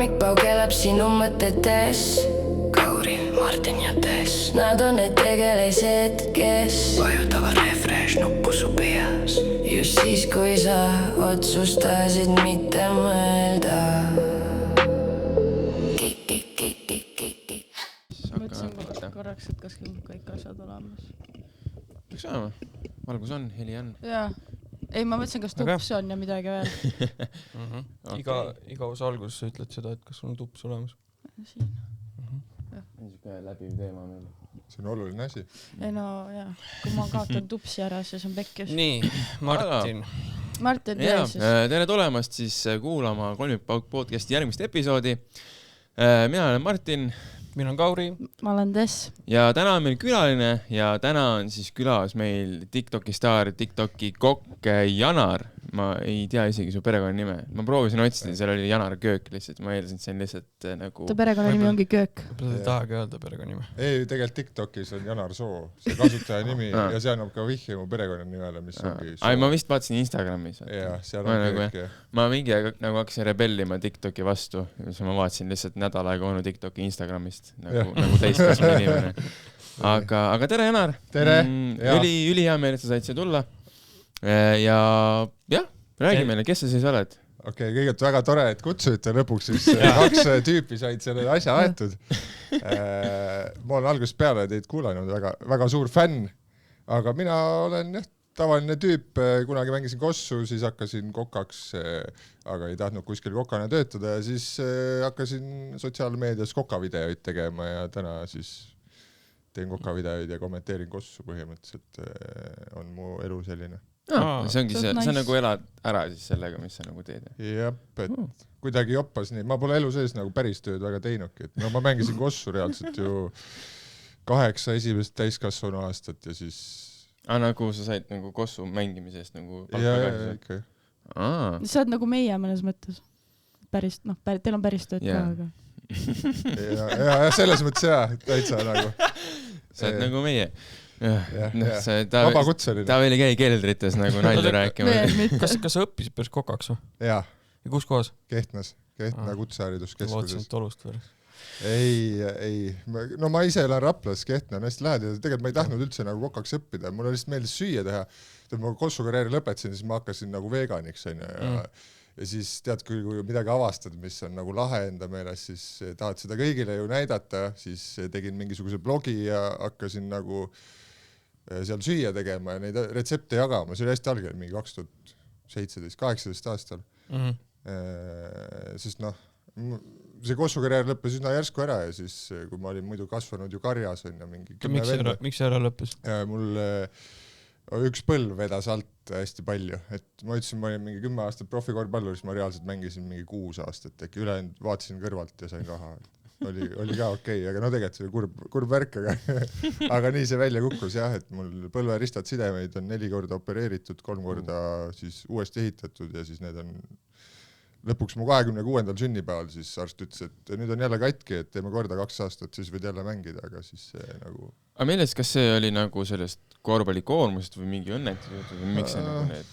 Kolmikpäev kelab sinu mõtetes. Kauri, Martin ja Tess. Nad on need tegelised, kes vajutavad refresh nuppu su peas. Just siis, kui sa otsustasid mitte mõelda. Mõtlesin korraks, et kas kõik asjad olemas. Peaks olema. Valgus on, heli on. Jaa. Ei, ma mõtlesin, kas tups on ja midagi veel. Iga osa alguses sa ütled seda, et kas sul on tups olemas. Siin. Niisugune läbiv teema meil. See on oluline asi. Ei no jah, kui ma kaotan tupsi ära, siis on pekkis. Nii, Martin. Martin, siis. Tere tulemast siis kuulama Kolmikpauk podcasti järgmist episoodi. Mina olen Martin. Mina on Kauri. Ma olen Tess. Ja täna on meil külaline ja täna on siis külas meil TikToki staar, TikToki kokk Janar. Ma ei tea isegi su perekonna nime. Ma proovisin otsida, seal oli Janar Köök lihtsalt. Ma eeldasin, et see on lihtsalt nagu... Ta perekonna nimi ongi Köök. Võib-olla ei tahagi öelda perekonna nime. Ei, tegelikult TikTokis on Janar Soo, see kasutaja nimi ja see annab ka vihje mu perekonna nimele, mis ongi Soo. Ai, ma vist vaatasin Instagramis. Jah, seal on Köök. Ma mingi nagu hakkasin rebellima TikToki vastu. Ma vaatasin lihtsalt nädal aega onu TikToki Instagramist nagu täiskasvanu inimene. Aga tere, Janar! Tere! Üli hea meel, et sa said siia tulla. Ja jah, räägi meile, kes sa siis oled? Okei, kõigepealt väga tore, et kutsuite lõpuks siis 2 tüüpi said selle asja aetud. Ma olen algusest peale teid kuulanud, väga suur fänn, aga mina olen tavaline tüüp, kunagi mängisin kossu, siis hakkasin kokaks, aga ei tahtnud kuskil kokana töötada ja siis hakkasin sotsiaalmeedias kokavideoid tegema ja täna siis teen kokavideoid ja kommenteerin kossu põhimõtteliselt, on mu elu selline. See ongi see, sa nagu elad ära siis sellega, mis sa nagu teed. Jep, et kuidagi joppas nii. Ma pole elu sees nagu päris tööd väga teinudki. No ma mängisin kossu reaalselt ju 8 esimest täiskasvanu aastat ja siis... nagu sa said nagu kossu mängimisest nagu palka ka? Ikka. Sa oled nagu meie mõnes mõttes. Päris, teil on päris tööd ka, aga... ja selles mõttes täitsa nagu. Sa oled nagu meie. Vabakutseline. Ta veel ei käi keldrites nagu nalja rääkima. Kas sa õppisid päris kokaks või? Jaa. Ja kus kohas? Kehtna kutsehariduskeskuses. Vaatasid Olust või? Ei. No ma ise elan Raplas, Kehtna on hästi lähedal. Tegelikult ma ei tahtnud üldse nagu kokaks õppida. Mulle lihtsalt meeldis süüa teha. Ma kossukarjääri lõpetasin, siis ma hakkasin nagu veganiks. Ja siis tead, kui midagi avastad, mis on nagu lahe enda meeles, siis tahad seda kõigile ju näidata. Siis tegin mingisuguse blogi ja hakkasin nagu seal süüa tegema ja neid retsepte jagama. See oli hästi algel, mingi 2017-18 aastal. Sest see kossukarjäär lõppes üsna järsku ära ja siis, kui ma olin muidu kasvanud ju karjas on ja mingi... Miks see ära lõppes? Mul üks põlv vedas alt hästi palju. Et ma ütlesin, ma olin mingi 10 aastat profikorvpallur, siis ma reaalselt mängisin mingi 6 aastat. Äkki ülejäänud vaatasin kõrvalt ja sain raha. Oli ka okei, aga tegelikult see oli kurb värk, aga nii see välja kukkus jah, et mul põlveristad sidemeid on 4 korda opereeritud, 3 korda siis uuesti ehitatud ja siis need on lõpuks mu 26. sünnipäeval siis arst ütles, et nüüd on jälle katki, et teeme korda 2 aastat, siis võid jälle mängida, aga siis see nagu... Aga meeles, kas see oli nagu sellest korvpallikoormusest või mingi õnnetus või miks see nagu need...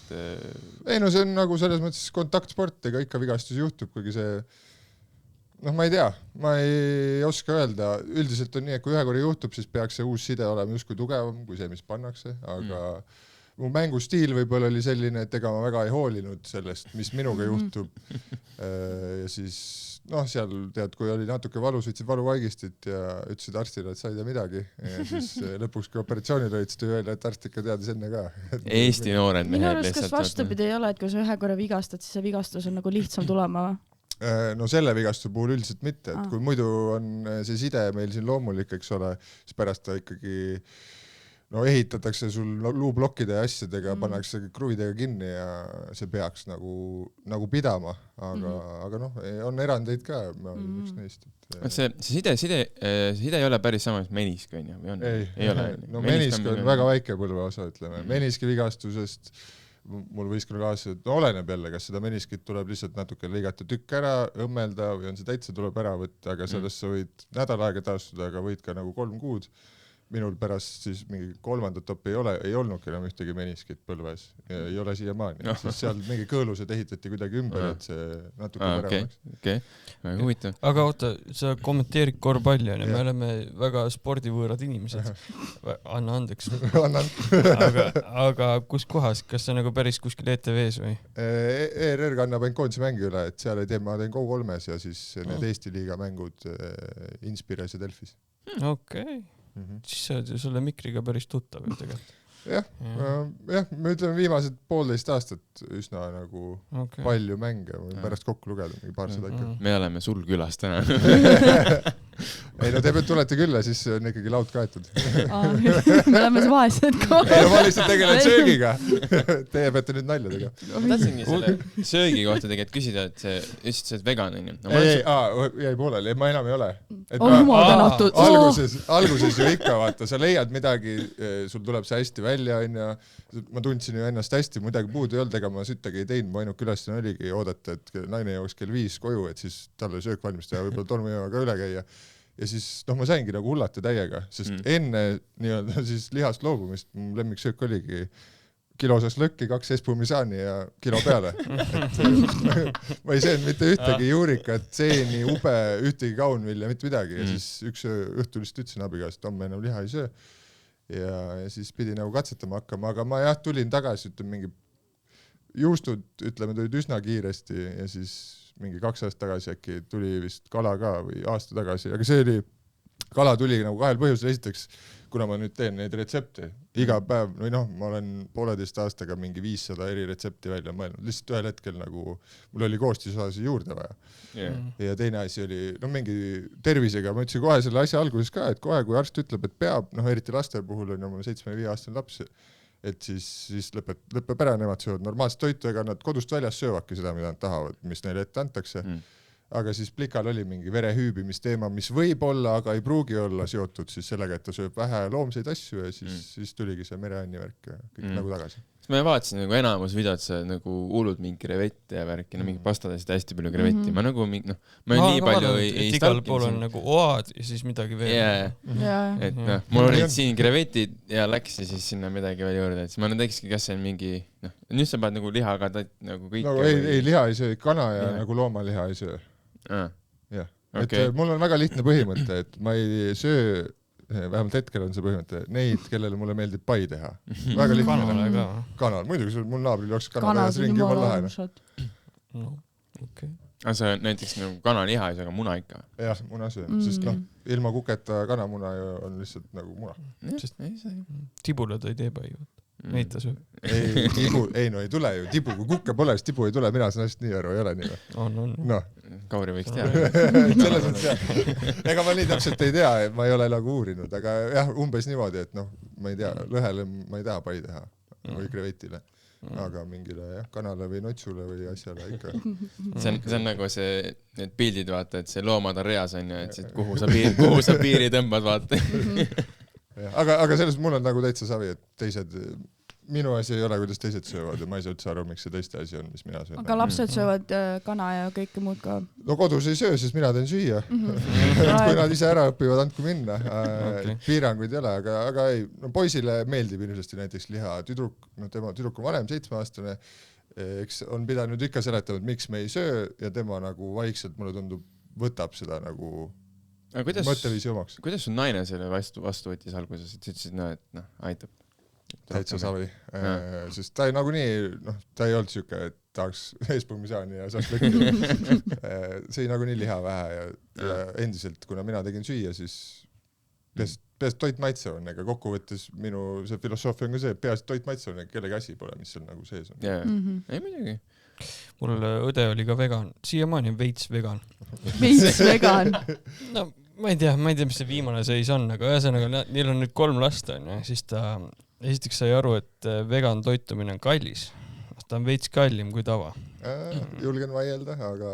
Ei no see on nagu selles mõttes kontaktsport, ega ikka vigastus juhtub, kuigi see... ma ei tea, ma ei oska öelda. Üldiselt on nii, et kui ühe korra juhtub, siis peaks see uus side olema justkui tugevam kui see, mis pannakse, aga mu mängustiil võib-olla oli selline, et ega ma väga ei hoolinud sellest, mis minuga juhtub. Ja siis, seal tead, kui oli natuke valus, võtsid valuvaigistit ja ütlesid arstile, et sa ei tea midagi. Ja siis lõpuks, kui operatsioonil olid, siis tõi välja, et arst ikka teadis enne ka. Eesti noored mehed lihtsalt. Minu arust, kas vastupidi ei ole, et kui sa ühe korra vigastad, siis see vigastus on nagu lihtsam tulema või? No selle vigastuse puhul üldiselt mitte, et kui muidu on see side meil siin loomulik, eks ole, siis pärast ta ikkagi ehitatakse sul luublokkide ja asjadega, pannakse kruvidega kinni ja see peaks nagu pidama, aga on erandeid ka, ma olen üks neist. See side ei ole päris sama, mis menisk on ju? Ei ole. No menisk on väga väike põlve osa, ütleme. Meniski vigastusest mul võistkonnakaaslased, oleneb jälle, kas seda meniskit tuleb lihtsalt natuke lõigata tükk ära, õmmelda või on see täitsa tuleb ära võtta, aga sellest sa võid nädal aega taastuda, aga võid ka nagu 3 kuud. minul pärast siis mingi 3. topi ei olnudki enam ühtegi meniskit põlves ja ei ole siiamaani, siis seal mingi kõõlused ehitati kuidagi ümber, et see natuke paremaks. Okei, väga huvitav. Aga oota, sa kommenteerid korvpalli, on ju, me oleme väga spordivõõrad inimesed. Anna andeks. aga kus kohas, kas see nagu päris kuskil ETV-s või? ERR kannab ainult koondise mängi üle, et seal ei tee, ma teen Go3-s ja siis need Eesti liiga mängud Inspires ja Delfis. Okei. Siis sa oled ju selle mikriga päris tuttav ju tegelikult. Jah, me ütleme viimased 1,5 aastat üsna nagu palju mänge, pärast kokku lugeda, mingi 200 ikka. Me oleme sul külas täna. Ei no te tulete külla, siis on ikkagi laud kaetud. Me oleme vaesed ka. Ei no ma lihtsalt tegelen söögiga. Teie peate nüüd nalja tegema. Ma tahtsingi selle söögi kohta tegelikult küsida, et see ütlesid, sa oled vegan, on ju? Jäi pooleli, ma enam ei ole. Jumal tänatud. Alguses ju ikka, vaata, sa leiad midagi, sul tuleb see hästi välja, on ja ma tundsin ju ennast hästi, midagi puud ei olnud, ega ma süttagi ei teinud, mu ainuke ülesanne oligi oodata, et naine jõuaks kell 5 koju, et siis talle söök valmistada ja võib-olla tolmujaga üle käia. Ja siis ma saingi nagu hullata täiega, sest enne nii-öelda siis lihast loobumist mu lemmiksöök oligi kilo šašlõkki, 2 espumisaani ja kilo peale. Ma ei söönud mitte ühtegi juurikat, seeni, ube, ühtegi kaunvilja, mitte midagi. Ja siis üks õhtu lihtsalt ütlesin abiga, et homme enam liha ei söö. Ja siis pidi nagu katsetama hakkama, aga ma tulin tagasi, ütleme mingi juustud, ütleme, tulid üsna kiiresti ja siis mingi 2 aastat tagasi äkki tuli vist kala ka või aasta tagasi, aga see oli, kala tuli nagu 2 põhjusel. Esiteks, kuna ma nüüd teen neid retsepte iga päev, või noh, ma olen 1,5 aastaga mingi 500 eri retsepti välja mõelnud, lihtsalt ühel hetkel nagu mul oli koostisosasi juurde vaja. Ja teine asi oli mingi tervisega, ma ütlesin kohe selle asja alguses ka, et kohe kui arst ütleb, et peab, eriti laste puhul on oma 7-5-aastane laps, et siis lõpeb ära, nemad söövad normaalset toitu, ega nad kodust väljas söövadki seda, mida nad tahavad, mis neile ette antakse. Aga siis Plikal oli mingi verehüübimisteema, mis võib olla, aga ei pruugi olla seotud siis sellega, et ta sööb vähe loomseid asju ja siis tuligi see mereanni värk ja kõik nagu tagasi. Ma vaatasin nagu enamus videot, sa nagu hullud mingi krevette ja värki, mingi pastadasid hästi palju krevetti. Ma nagu ma nii palju ei igal pool on nagu oad ja siis midagi veel. Et mul olid siin krevetid ja läks ja siis sinna midagi veel juurde. Et ma nüüd tekski, kas see on mingi, nüüd sa paned nagu lihaga nagu kõik. Nagu ei liha ei söö, kana ja nagu loomaliha ei söö. Jah, et mul on väga lihtne põhimõte, et ma ei söö, vähemalt hetkel on see põhimõte, neid, kellele mulle meeldib pai teha. Väga lihtne. Kanale ka. Kanal, muidugi mul naabril jooks kanal ja ringi juba lahena. Aga sa näiteks nagu kanaliha ei saa, aga muna ikka? Jah, muna söön, sest ilma kuketa kanamuna on lihtsalt nagu muna. Tibulad ei tee pai. Neid ta sööb. Ei tule ju, tibu, kui kukke pole, siis tibu ei tule, mina saan hästi nii aru, ei ole nii. On. Kauri võiks teada. Selles mõttes jah. Ega ma nii täpselt ei tea, ma ei ole nagu uurinud, aga jah, umbes niimoodi, et ma ei tea, lõhele ma ei taha pai teha või krevetile, aga mingile kanale või notsule või asjale ikka. See on nagu see, need pildid vaata, et see loomad on reas on ju, et kuhu sa piiri tõmbad vaata. Aga selles mul on nagu täitsa savi, et teised, minu asi ei ole, kuidas teised söövad ja ma ei saa üldse aru, miks see teiste asi on, mis mina söön. Aga lapsed söövad kana ja kõike muud ka? No kodus ei söö, siis mina teen süüa. Kui nad ise ära õpivad, andku minna. Piiranguid ei ole, aga ei, poisile meeldib inimesesti näiteks liha. Tüdruk on vanem, 7-aastane, eks on pidanud ikka seletama, et miks me ei söö ja tema nagu vaikselt, mulle tundub, võtab seda nagu mõtteviisi omaks. Kuidas sul naine selle vastu võttis alguses, et sa ütlesid, et aitab? Täitsa savi, sest ta ei nagu nii, ta ei olnud siuke, et tahaks eespumisaani ja šašlõkki. See ei nagu nii liha vähe ja endiselt, kuna mina tegin süüa, siis peas toit maitsev on, ega kokkuvõttes minu see filosoofia on ka see, peas toit maitsev on, kellegi asi pole, mis seal nagu sees on. Ei muidugi. Mul õde oli ka vegan, siiamaani on veits vegan. Veits vegan? No ma ei tea, mis see viimane seis on, aga ühesõnaga neil on nüüd 3 last on ja siis ta esiteks sai aru, et vegan toitumine on kallis. Ta on veits kallim kui tava. Julgen vaielda, aga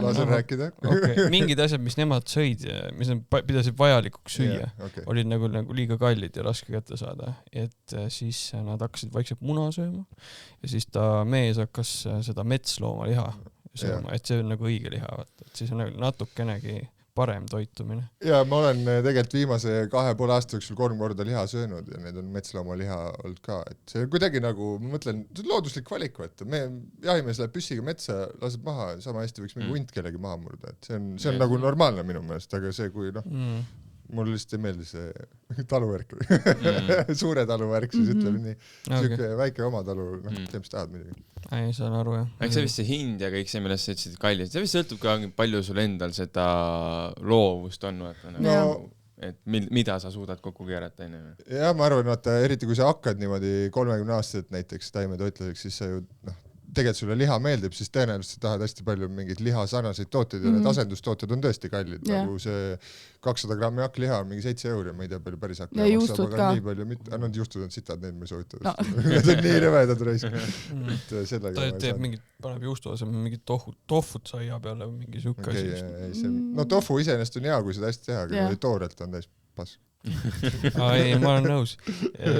lasen rääkida. Mingid asjad, mis nemad sõid ja mis nad pidasid vajalikuks süüa, olid nagu liiga kallid ja raske kätte saada. Et siis nad hakkasid vaikselt muna sööma ja siis ta mees hakkas seda metslooma liha sööma, et see on nagu õige liha. Et siis on natukenegi parem toitumine. ja ma olen tegelikult viimase 2,5 aasta jooksul 3 korda liha söönud ja need on metsloomaliha olnud ka, et see kuidagi nagu, ma mõtlen, looduslik valik, et me jahimees läheb püssiga metsa, laseb maha, sama hästi võiks mingi hunt kellegi maha murda, et see on nagu normaalne minu meelest, aga see, kui mul lihtsalt ei meeldi see taluvärk suure taluvärk, siis ütleme nii, siuke väike oma talu, tee mis tahad midagi. Ei, saan aru, jah. Eks see vist see hind ja kõik see, millest sa ütlesid kallis, see vist sõltub ka palju sul endal seda loovust on, et mida sa suudad kokku keerata enne. Ja ma arvan, vaata, eriti kui sa hakkad niimoodi 30-aastaselt näiteks taimetoitlaseks, siis sa ju, tegelikult sulle liha meeldib, siis tõenäoliselt sa tahad hästi palju mingeid lihasarnaseid tooteid ja need asendustooted on tõesti kallid, nagu see 200 grammi hakkliha on mingi 7 €, ma ei tea palju päris hakkliha maksab, aga nii palju mitte, nad juustud on sitad, need me soovitavad. Need on nii rõvedad raisk. Ta teeb mingit, paneb juustu asemel mingit tohvut saia peale või mingi siuke asi. No tofu iseenesest on hea, kui seda hästi teha, aga toorelt on täis pask. Ei, ma olen nõus.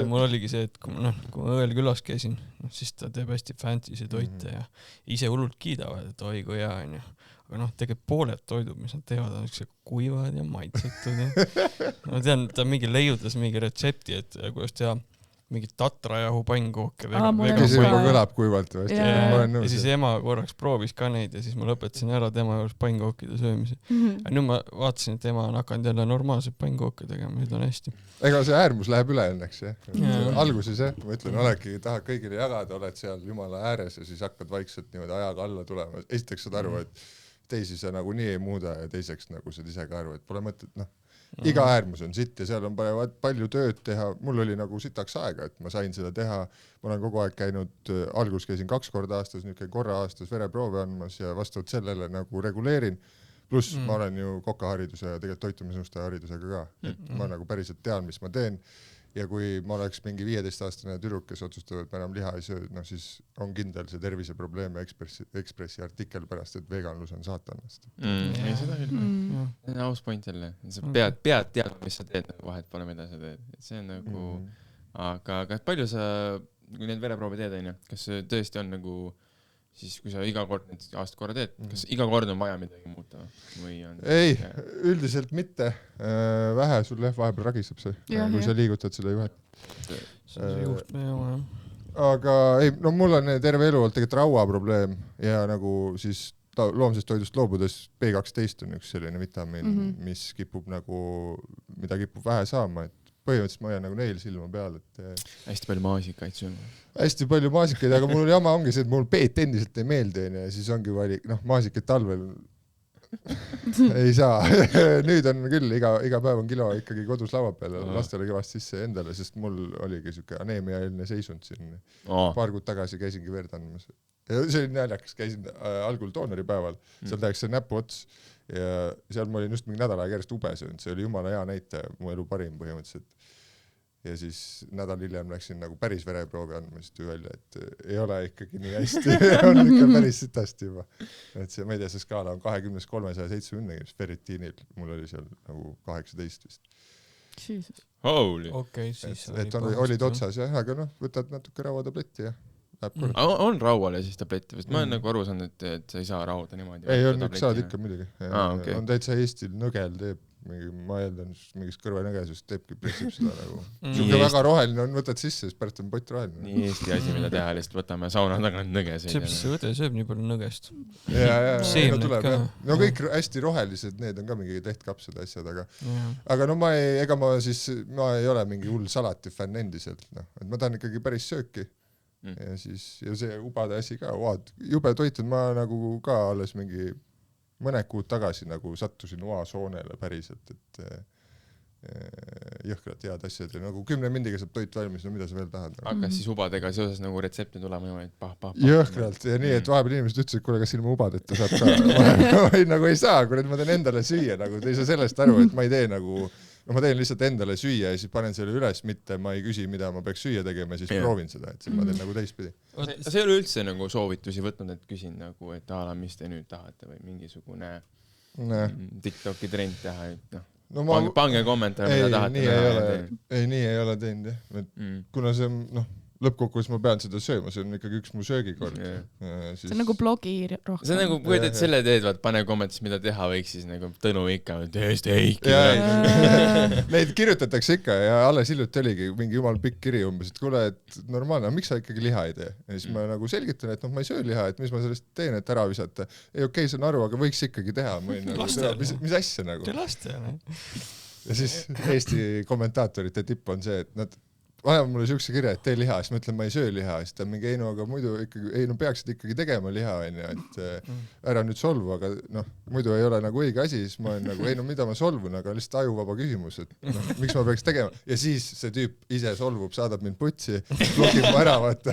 Mul oligi see, et kui ma õel külas käisin, siis ta teeb hästi fancy toite ja ise hullult kiidavad, et oi kui hea on ju. Aga tegelikult pooled toidud, mis nad teevad, on üks kuivad ja maitsetud. Ma tean, ta mingi leiutas mingi retsepti, et kuidas teha mingit tatrajahu pannkooke. See juba kõlab kuivalt. Ja siis ema korraks proovis ka neid ja siis ma lõpetasin ära tema juures pannkookide söömise. Nüüd ma vaatasin, et ema on hakanud jälle normaalseid pannkooke tegema, nüüd on hästi. Ega see äärmus läheb üle õnneks, alguses, ma ütlen, oledki, tahad kõigile jagada, oled seal jumala ääres ja siis hakkad vaikselt niimoodi ajaga alla tulema. Esiteks saad aru, et teisi sa nagu nii ei muuda ja teiseks nagu saad ise ka aru, et pole mõtet, iga äärmus on sitt ja seal on palju tööd teha. Mul oli nagu sitaks aega, et ma sain seda teha. Ma olen kogu aeg käinud, algus käisin 2 korda aastas, nüüd käin korra aastas vereproove andmas ja vastavalt sellele nagu reguleerin. Pluss ma olen ju kokahariduse ja tegelikult toitumisnõustaja haridusega ka. Et ma nagu päriselt tean, mis ma teen. Ja kui ma oleks mingi 15-aastane tüdruk, kes otsustab, et ma enam liha ei söö, siis on kindel see terviseprobleem ja Ekspressi artikkel pärast, et veganlus on saatanast. Ei, seda küll. See on aus point jälle. Sa pead teadma, mis sa teed, vahet pole, mida sa teed. See on nagu... Aga palju sa, kui need vereproovi teed, kas tõesti on nagu... Siis kui sa iga kord aasta korra teed, kas iga kord on vaja midagi muuta? Ei, üldiselt mitte. Vähe sul vahepeal ragistab see, kui sa liigutad seda juhet. Aga ei, mul on terve elu olnud tegelikult rauaprobleem ja nagu siis loomsest toidust loobudes B12 on üks selline vitamiin, mis kipub nagu, mida kipub vähe saama, et põhimõtteliselt ma hoian nagu neil silma peal, et hästi palju maasikaid sul. Hästi palju maasikaid, aga mul jama ongi see, et mul peet endiselt ei meeldi ja siis ongi valik, maasikaid talvel ei saa. Nüüd on küll, iga päev on kilo ikkagi kodus laua peal, lastele kõvast sisse endale, sest mul oligi siuke aneemiaeelne seisund siin. Paar kuud tagasi käisingi verd andmas. Ja see oli näljakas, käisin algul doonoripäeval, seal tehakse näpu ots ja seal ma olin just mingi nädal aega järjest ube söönud, see oli jumala hea näitaja, mu elu parim põhimõtteliselt. Ja siis nädal hiljem läksin nagu päris vereproovi andmast välja, et ei ole ikkagi nii hästi, on ikka päris sitasti juba. Et see, ma ei tea, see skaala on 20-370, ferritiinil, mul oli seal nagu 18 vist. Holy! Okay, siis et olid otsas jah, aga võtad natuke rauatabletti ja on raual ja siis tablette, ma olen nagu aru saanud, et sa ei saa rauda niimoodi. Ei, on saad ikka midagi. On täitsa Eestil nõgel teeb, ma eeldan mingist kõrvanõgesust teebki pressib seda nagu. Suke väga roheline on, võtad sisse, siis pärast on pott roheline. Nii Eesti asi, mida teha, lihtsalt võtame sauna tagant nõgeseid. See õde sööb nii palju nõgest. No kõik hästi rohelised, need on ka mingi tehtkapsed asjad, aga ma ei ole mingi hull salati fänn endiselt. Et ma tahan ikkagi päris sööki. Ja siis see ubade asi ka, jube toitud, ma nagu ka alles mingi mõned kuud tagasi nagu sattusin oasoonele päriselt, et jõhkrad head asjad ja nagu 10 mindiga saab toit valmis, no mida sa veel tahad. Hakkas siis ubadega seoses nagu retsepti tulema niimoodi, et jõhkralt ja nii, et vahepeal inimesed ütlesid, et kuule, kas ilma ubadeta saab ka. Ma nagu ei saa, kui ma teen endale süüa, nagu te ei saa sellest aru, et ma ei tee nagu ma teen lihtsalt endale süüa ja siis panen selle üles, mitte ma ei küsi, mida ma peaks süüa tegema ja siis proovin seda, et siis ma teen nagu teistpidi. Sa ei ole üldse nagu soovitusi võtnud, et küsin nagu, et mis te nüüd tahate või mingisugune TikToki trend teha, et pange kommentaar, mida tahate. Ei, nii ei ole teinud jah. Kuna see lõppkokkuvõttes ma pean seda sööma, see on ikkagi üks mu söögikord. See on nagu blogi rohkem. See on nagu, kui teed selle teed, vaat pane kommentis, mida teha võiks, siis nagu Tõnu ikka, tee steiki. Neid kirjutatakse ikka ja alles hiljuti oligi mingi jumal pikk kiri umbes, et kuule, et normaalne, miks sa ikkagi liha ei tee? Ja siis ma nagu selgitan, et ma ei söö liha, et mis ma sellest teen, et ära visata. Ei okei, see on aru, aga võiks ikkagi teha. Mis asja nagu? Ja siis Eesti kommentaatorite tipp on see, et nad vanemad mulle siukse kirja, et tee liha, siis ma ütlen, ma ei söö liha, siis ta mingi aga muidu ikkagi, peaksid ikkagi tegema liha, et ära nüüd solvu, aga muidu ei ole nagu õige asi, siis ma olen nagu, mida ma solvun, aga lihtsalt ajuvaba küsimus, et miks ma peaks tegema. Ja siis see tüüp ise solvub, saadab mind putsi, blokib mu ära, vaata.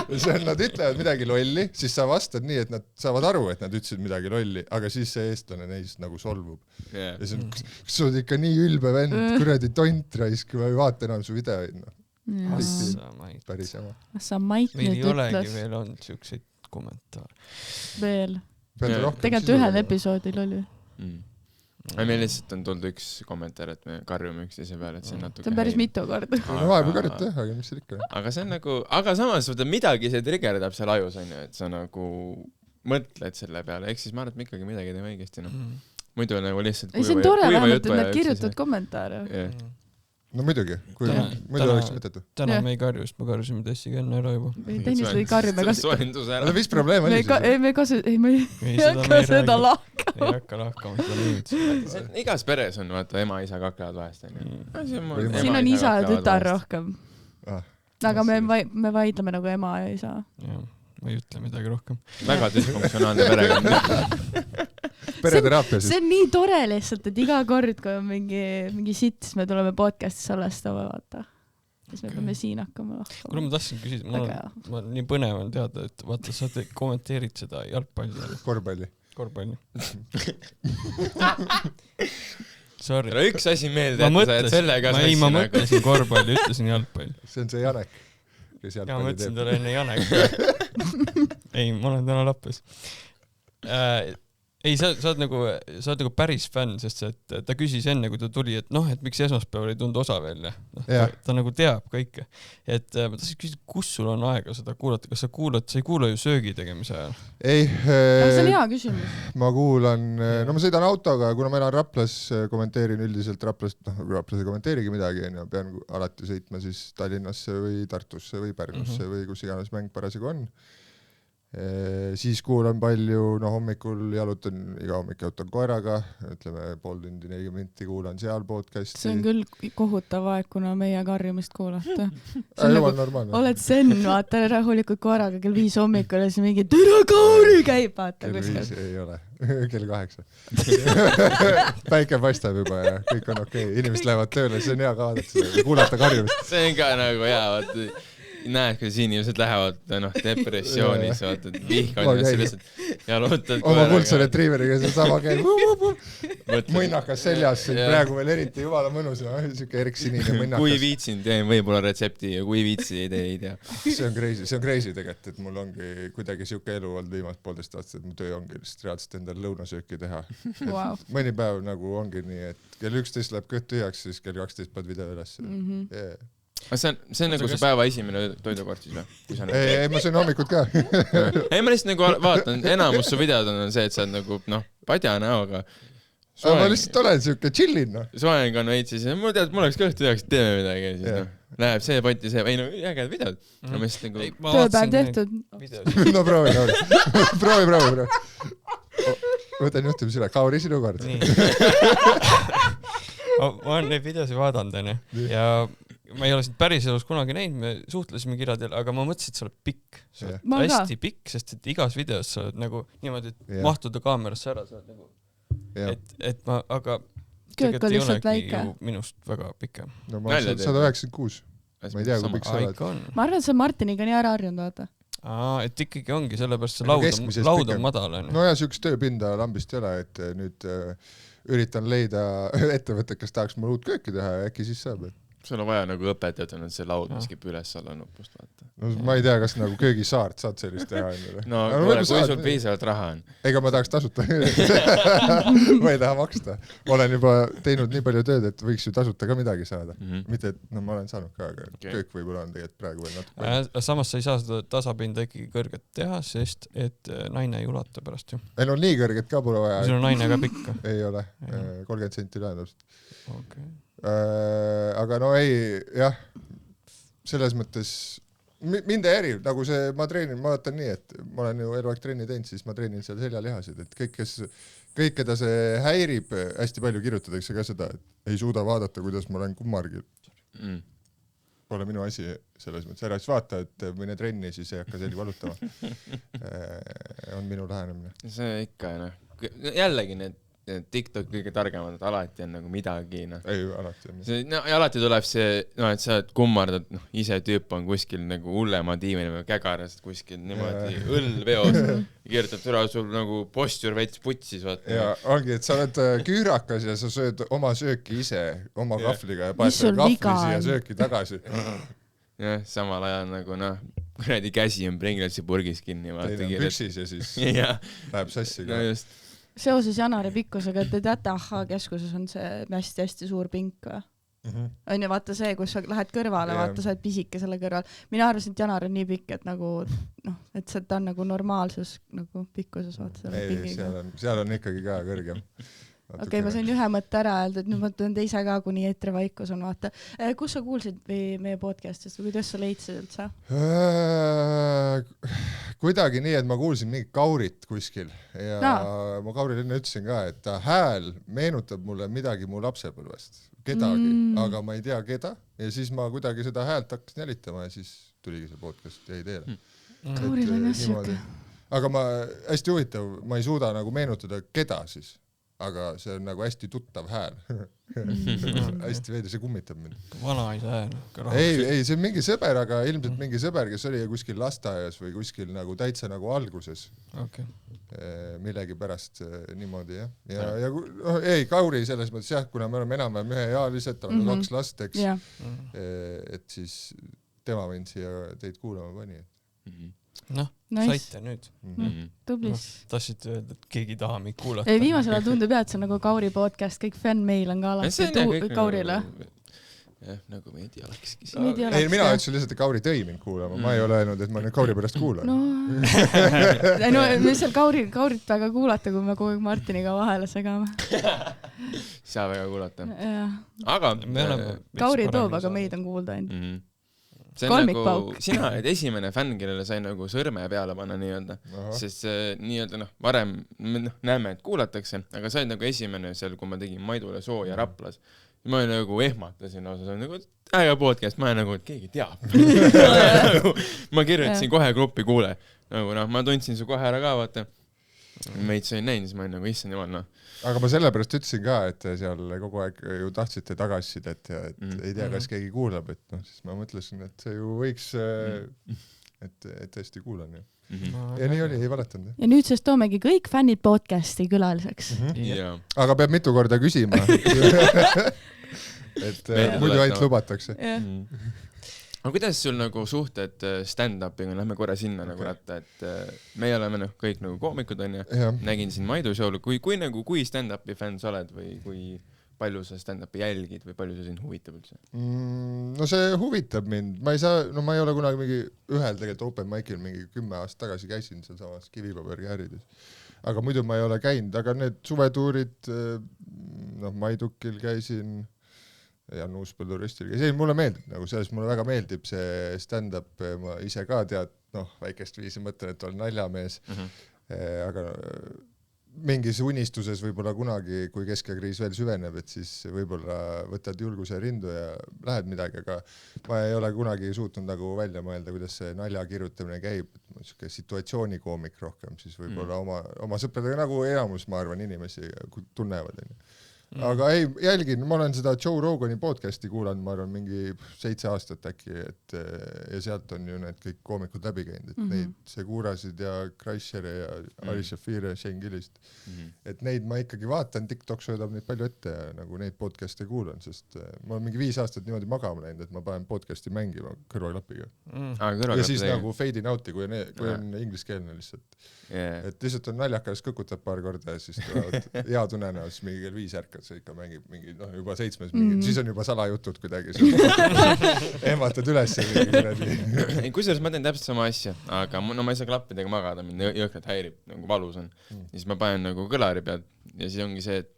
Ja nad ütlevad midagi lolli, siis sa vastad nii, et nad saavad aru, et nad ütlesid midagi lolli, aga siis see eestlane neist nagu solvub. Ja see on, kas sa oled ikka nii ülbe vend, kuradi tont raisk, ma ei vaata enam su videoid. Päris jama. Sa Mait nüüd ütles. Meil ei olegi veel on siukseid kommentaare. Veel. Tegelikult ühel episoodil oli. Meil lihtsalt on tulnud üks kommentaar, et me karjume üksteise peale, et see on natuke... See on päris mitu korda. Vahepeal karjute, aga mis see ikka? Aga see on nagu... Aga samas midagi see triggerdab seal ajus, on ju, et sa nagu mõtled selle peale. Ehk siis ma arvan, et me ikkagi midagi teeme õigesti. Muidu on nagu lihtsalt... See on tore vähemalt, et nad kirjutavad kommentaare. No muidugi, kui muidu oleks mõtetu. Täna me ei karju, sest me karjusime Tessiga enne ära juba. Tehniliselt ei karju, me soendus ära. Mis probleem oli siis? Me ei hakka seda lahkama. Ei hakka lahkama seda nüüd. Igas peres on, vaata, ema, isa kaklevad vahest. Siin on isa ja tütar rohkem. Aga me vaidleme nagu ema ja isa. Ma ei ütle midagi rohkem. Väga dysfunktsionaalne perekond. Pereteraapia siis. See on nii tore lihtsalt, et iga kord, kui on mingi sitt, siis me tuleme podcastis salvestama, vaata. Siis me peame siin hakkama lahkama. Kuule, ma tahtsin küsida, ma nii põnev on teada, et vaata, sa kommenteerid seda jalgpalli. Korvpalli. Sorry. Üks asi meelde, et sa jääd sellega sassi. Ma mõtlesin korvpalli, ütlesin jalgpalli. See on see Janek, kes jalgpalli teeb. Ma mõtlesin talle enne Janek. Ei, ma olen täna lappes. Ei, sa oled nagu päris fänn, sest et ta küsis enne, kui ta tuli, et et miks esmaspäeval ei tulnud osa veel. Ta nagu teab kõike. Et ma tahtsin küsida, kus sul on aega seda kuulata? Kas sa ei kuula ju söögi tegemise ajal? Ei. See on hea küsimus. Ma kuulan, ma sõidan autoga, kuna ma elan Raplas, kommenteerin üldiselt Raplas ei kommenteerigi midagi, pean alati sõitma siis Tallinnasse või Tartusse või Pärnusse või kus iganes mäng parasjagu on. Siis kuulan palju, hommikul jalutan, iga hommik jalutan koeraga, ütleme pool tundi 40 minti kuulan seal podcasti. See on küll kohutav aeg, kuna meie karjumist kuulata. Normaalne. Oled sen, vaata rahulikult koeraga kell 5 hommikul ja siis mingi türa Kauri käib, vaata kuskil. Kell 5 ei ole, kell 8. Päike paistab juba ja kõik on okei. Inimesed lähevad tööle, see on hea ka vaadata, kuulata karjumist. See on ka nagu hea, vaata. Näed, kuidas inimesed lähevad depressioonis, vaata, vihkavad ja lootad oma kuldse retriiveriga see sama käib. Mõnnakas seljas, praegu veel eriti jumala mõnus, siuke Erik Sinine mõnnakas. Kui viitsin, teen võib-olla retsepti ja kui viitsi ei tea. See on crazy tegelikult, et mul ongi kuidagi siuke elu olnud viimast 1,5 aastat, et mu töö ongi reaalselt endal lõunasööki teha. Mõni päev nagu ongi nii, et kell 11 läheb kõht tühjaks, siis kell 12 paned video üles. See on nagu see päeva esimene toidukord siis või? Ei, ma söön hommikut ka. Ei, ma lihtsalt nagu vaatan, enamus su videod on see, et sa oled nagu, padja näoga. Ma lihtsalt olen siuke chillin. Soeng on veits, siis mul oleks kõht tühjaks, et teeme midagi. Siis läheb see poti, see, ei äged videod. Tööpäev tehtud. No proovi. Võtan juhtimis üle. Kauri, sinu kord. Ma olen neid videosi vaadanud ja ma ei ole sind päris elus kunagi näinud, me suhtlesime kirjadel, aga ma mõtlesin, et sa oled pikk. Sa oled hästi pikk, sest et igas videos sa oled nagu niimoodi, et mahtuda kaamerasse ära, sa oled nagu... Et ma, aga tegelikult ei olegi ju minust väga pikem. No ma olen 196. Ma ei tea, kui pikk sa oled. Ma arvan, et sa Martiniga nii ära harjunud, vaata. Et ikkagi ongi, sellepärast see laud on madal. No ja siukest tööpinda lambist ei ole, et nüüd üritan leida ettevõtet, kes tahaks mul uut kööki teha ja äkki siis saab. sul on vaja nagu õpetajat on see laud, mis kipib üles-alla nupust, vaata. No ma ei tea, kas nagu köögisaart saad sellist teha endale. No kuule, kui sul piisavalt raha on. Ega ma tahaks tasuta. Ma ei taha maksta. Olen juba teinud nii palju tööd, et võiks ju tasuta ka midagi saada. Mitte, et no ma olen saanud ka, aga köök võib-olla on tegelikult praegu veel natuke. Samas sa ei saa seda tasapinda ikkagi kõrget teha, sest et naine ei ulata pärast ju. Ei no nii kõrget ka pole vaja. Sul on naine ka pikka. Ei ole, 30 senti üle täpselt. Okay. Aga no ei, jah, selles mõttes mind ei eri, nagu see ma treenin, ma vaatan nii, et ma olen ju eluaeg trenni teinud, siis ma treenin seal seljalihasid, et kõik, keda see häirib, hästi palju kirjutatakse ka seda, et ei suuda vaadata, kuidas ma olen kummargi. Pole minu asi selles mõttes, ära siis vaata, et mine trenni, siis ei hakka selli valutama. On minu lähenemine. See ikka, jällegi need TikTok kõige targemad, et alati on nagu midagi, Ei, alati on. Ja alati tuleb see, et sa kummardad, ise tüüp on kuskil nagu hullema tiimini või kägarast kuskil niimoodi õllveos ja kirjutab türa sul nagu posture veits putsis, vaata. Ja ongi, et sa oled küürakas ja sa sööd oma sööki ise oma kahvliga ja paned kahvli siia sööki tagasi. Jah, samal ajal nagu kuradi käsi on Pringleси purgis kinni. Teine on püksis ja siis läheb sassi ka. Seoses Janari pikkusega, et te teate, keskuses on see hästi-hästi suur pink või? On ju, vaata see, kus sa lähed kõrvale, vaata, sa oled pisike selle kõrval. Mina arvasin, et Janar on nii pikk, et nagu, et see ta on nagu normaalsus nagu pikkuses, vaata selle pingiga. Seal on ikkagi ka kõrgem. Okei, ma sain ühe mõtte ära öelda, et nüüd ma tulen teise ka, kuni eetrivaikus on, vaata. Kus sa kuulsid meie podcastist või kuidas sa leidsid üldse? Kuidagi nii, et ma kuulsin mingit Kaurit kuskil ja ma Kaurile enne ütlesin ka, et ta hääl meenutab mulle midagi mu lapsepõlvest, kedagi, aga ma ei tea keda ja siis ma kuidagi seda häält hakkasin jälitama ja siis tuligi see podcast jäi teele. Kauril on asjake. Aga hästi huvitav, ma ei suuda nagu meenutada keda siis. Aga see on nagu hästi tuttav hääl. Hästi veidi, see kummitab mind. Vanaisa hääl. Ei, see on mingi sõber, aga ilmselt mingi sõber, kes oli kuskil lasteaias või kuskil nagu täitsa nagu alguses. Okay. Millegi pärast niimoodi, jah. Ja ei, Kauri selles mõttes, jah, kuna me oleme enam-vähem üheealised, ta on 2 last, eks. Et siis tema võin siia teid kuulama pani. Saite nüüd. Tublis. Tahtsite öelda, et keegi ei taha meid kuulata. Ei, viimasel ajal tundub jah, et see on nagu Kauri podcast, kõik fänn-meil on ka alati Kaurile. Jah, nagu me ei tea olekski. Ei, mina ütlesin lihtsalt, et Kauri tõi mind kuulama. Ma ei ole öelnud, et ma nüüd Kauri pärast kuulan. No, me seal Kaurit väga kuulata, kui me kogu aeg Martiniga vahele segame. Saa väga kuulata. Aga Kauri toob, aga meid on kuulda ainult. See on nagu, sina oled esimene fänn, kellele sai nagu sõrme peale panna nii-öelda, sest nii-öelda varem näeme, et kuulatakse, aga sa oled nagu esimene seal, kui ma tegin Maidule sooja Raplas. Ma nagu ehmatasin osa, see on nagu äge podcast, ma olen nagu, et keegi teab. Ma kirjutasin kohe gruppi, kuule, nagu ma tundsin su kohe ära ka, vaata. Meid sain näinud, siis ma olin nagu issand jumal, Aga ma sellepärast ütlesin ka, et seal kogu aeg ju tahtsite tagasisidet ja et ei tea, kas keegi kuulab, et siis ma mõtlesin, et see ju võiks, et tõesti kuulan ju. Ja nii oli, ei valetanud. Ja nüüd sest toomegi kõik fännid podcasti külaliseks. Aga peab mitu korda küsima. Et muidu ainult lubatakse. Aga kuidas sul nagu suhted stand-upiga, lähme korra sinna nagu ratta, et meie oleme kõik nagu koomikud on ja nägin siin Maidu show'l, kui stand-upi fänn sa oled või kui palju sa stand-upi jälgid või palju sa sind huvitab üldse? No see huvitab mind, ma ei ole kunagi mingi ühel tegelikult open mic'il mingi 10 aastat tagasi käisin seal samas Kivipaberi ärides. Aga muidu ma ei ole käinud, aga need suvetuurid, Maidukil käisin Jan Uuspõldu Röstil käisin, mulle meeldib, nagu selles mulle väga meeldib see stand-up, ma ise ka tead, väikest viisi mõtlen, et olen naljamees, aga mingis unistuses võib-olla kunagi, kui keskekriis veel süveneb, et siis võib-olla võtad julguse rindu ja lähed midagi, aga ma ei ole kunagi suutnud nagu välja mõelda, kuidas see nalja kirjutamine käib, et situatsioonikoomik rohkem, siis võib-olla oma sõpradega nagu enamus, ma arvan, inimesi tunnevad. aga ei, jälgin, ma olen seda Joe Rogani podcasti kuulanud, ma arvan, mingi 7 aastat äkki, et ja sealt on ju need kõik koomikud läbi käinud, et neid Segurasid ja Kreischer ja Ari Shafir ja Shane Gillist, et neid ma ikkagi vaatan, TikTok söödab neid palju ette ja nagu neid podcasti kuulan, sest ma olen mingi 5 aastat niimoodi magama läinud, et ma panen podcasti mängima kõrvaklapiga. Ja siis nagu fade in out'i, kui on ingliskeelne lihtsalt. Et lihtsalt on naljakas, kõkutab paar korda ja siis hea tunnena, siis mingi kell 5 ärkad, see ikka mängib mingi, juba 7 mingi, siis on juba salajutud kuidagi. Ehmatad üles ja mingi. Kusjuures ma teen täpselt sama asja, aga ma ei saa klappidega magada, mind jõhkralt häirib, nagu valus on. Siis ma panen nagu kõlari pealt ja siis ongi see, et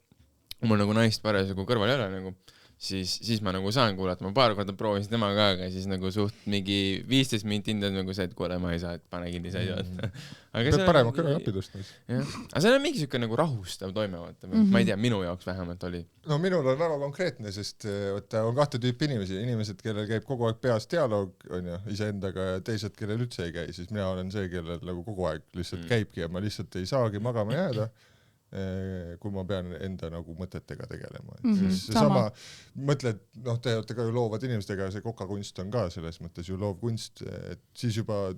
mul nagu naist parasjagu kõrval ei ole nagu, siis ma nagu saan kuulata, ma paar korda proovisin tema ka, aga siis nagu suht mingi 15 minutit hindad nagu see, et kuule, ma ei saa, et pane kinni, sa ei saa. Pead parema kõrvaklapidust. Aga see on mingi siuke nagu rahustav toime, vaata. Ma ei tea, minu jaoks vähemalt oli. No minul on väga konkreetne, sest on 2 tüüpi inimesed, kellel käib kogu aeg peas dialoog, on ju, iseendaga ja teised, kellel üldse ei käi, siis mina olen see, kellel nagu kogu aeg lihtsalt käibki ja ma lihtsalt ei saagi magama jääda. Kui ma pean enda nagu mõtetega tegelema. Sama mõtled, te olete ka ju loovad inimestega, see kokakunst on ka selles mõttes ju loov kunst, et siis juba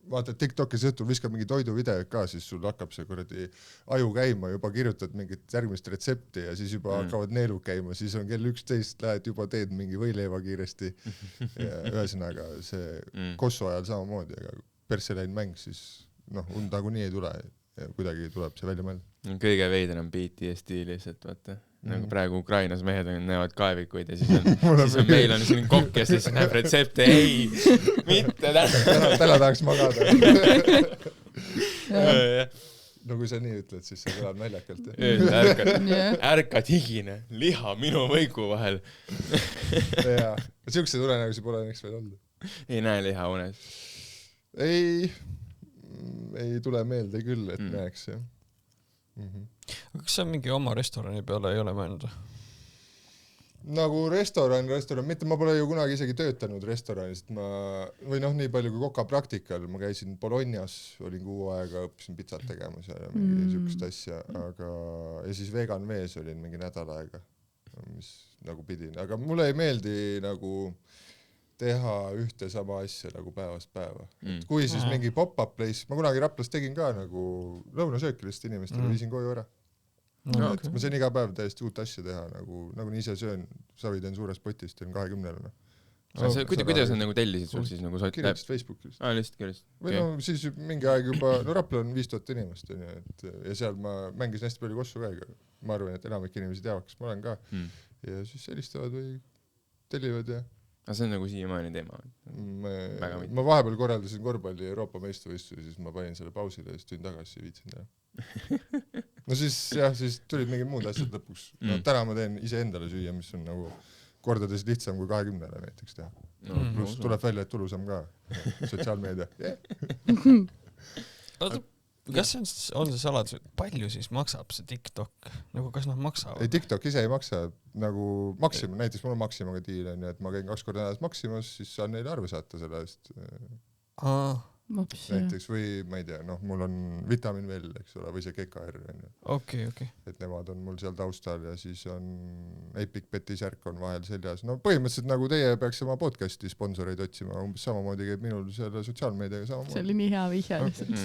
vaatad TikTokis õhtul viskab mingi toiduvideod ka, siis sul hakkab see kuradi aju käima, juba kirjutad mingit järgmist retsepti ja siis juba hakkavad neelud käima, siis on kell 11, lähed juba teed mingi võileiva kiiresti ja ühesõnaga see kossu ajal samamoodi, aga persse läinud mäng, siis und nagu nii ei tule ja kuidagi tuleb see välja mõelda. Kõige veidram PTSD lihtsalt, vaata. Nagu praegu Ukrainas mehed näevad kaevikuid ja siis on meil on siin kokk ja siis näeb retsepte, ei, mitte täna tahaks magada. No kui sa nii ütled, siis see kõlab naljakalt. Ärkad higine, liha minu võigu vahel. Jaa, siukse tulenägusi pole õnneks veel olnud. Ei näe liha unes? Ei tule meelde küll, et näeks, jah. Kas sa mingi oma restorani peale ei ole mõelnud? Nagu restoran, mitte ma pole ju kunagi isegi töötanud restoranis, või nii palju kui koka praktikal, ma käisin Bolognas, olin 6 aega, õppisin pizzat tegema seal ja mingi siukest asja, ja siis vegan vees olin mingi nädal aega, mis nagu pidin, aga mulle ei meeldi nagu teha ühte sama asja nagu päevast päeva. Kui siis mingi pop-up place, ma kunagi Raplas tegin ka nagu lõunasöökilist inimestele, viisin koju ära. Ma sain iga päev täiesti uut asja teha, nagu nii ise söön, savi teen suures potis, teen 20-le. Kuidas nad nagu tellisid sul siis? Kirjutasid Facebookis. Lihtsalt kirjutasid. Või siis mingi aeg juba, Rapla on 5000 inimest ja seal ma mängisin hästi palju kossu käiga. Ma arvan, et enamik inimesi teavad, kas ma olen ka. Ja siis helistavad või tellivad ja aga see on nagu siiamaani teema. Ma vahepeal korraldasin korvpalli Euroopa meistrivõistlusi, siis ma panin selle pausile ja siis tund tagasi viitsin teha. No siis tulid mingid muud asjad lõpuks. Täna ma teen ise endale süüa, mis on nagu kordades lihtsam kui 20-le näiteks teha. Pluss tuleb välja, et tulusam ka. Sotsiaalmeedia. Kas on see saladus, et palju siis maksab see TikTok? Nagu kas nad maksavad? Ei, TikTok ise ei maksa. Nagu Maxima, näiteks mul on Maximaga diil, et ma käin 2 korda nädalas Maximas, siis saan neile arve saata selle eest. Näiteks või ma ei tea, mul on Vitamin veel, eks ole, või see GKR. Okay. Et nemad on mul seal taustal ja siis on Epic Beti särk on vahel seljas. No põhimõtteliselt nagu teie peaks oma podcasti sponsoreid otsima, umbes samamoodi käib minul selle sotsiaalmeediaga samamoodi. See oli nii hea vihja lihtsalt.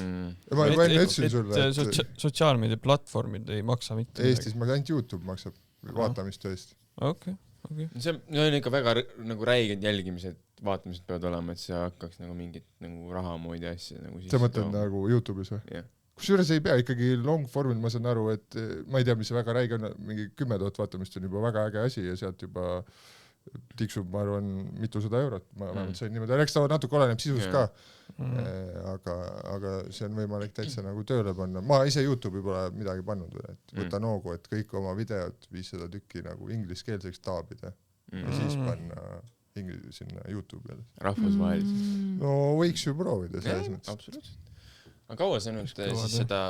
Ma juba enne ütlesin sulle, et sotsiaalmeedia platvormid ei maksa mitte. Eestis ainult YouTube maksab vaatamist tõesti. Okay. See on ikka väga nagu räiged jälgimised, vaatamised peavad olema, et see hakkaks nagu mingit nagu raha moodi asja nagu siis. See mõtled nagu YouTube'is või? Yeah. Kusjuures ei pea ikkagi long formil, ma saan aru, et ma ei tea, mis see väga räige on, mingi 10 000 vaatamist on juba väga äge asi ja sealt juba tiksub, ma arvan, mitusada eurot. Ma sain niimoodi, eks ta natuke oleneb sisust ka, aga see on võimalik täitsa nagu tööle panna. Ma ise YouTube'i pole midagi pannud veel, et võta noogu, et kõik oma videod 500 tükki nagu ingliskeelseks taabida ja siis panna sinna YouTube'i. Rahvusvaheliselt. No võiks ju proovida selles mõttes. Absoluutselt. Aga kaua sa nüüd siis seda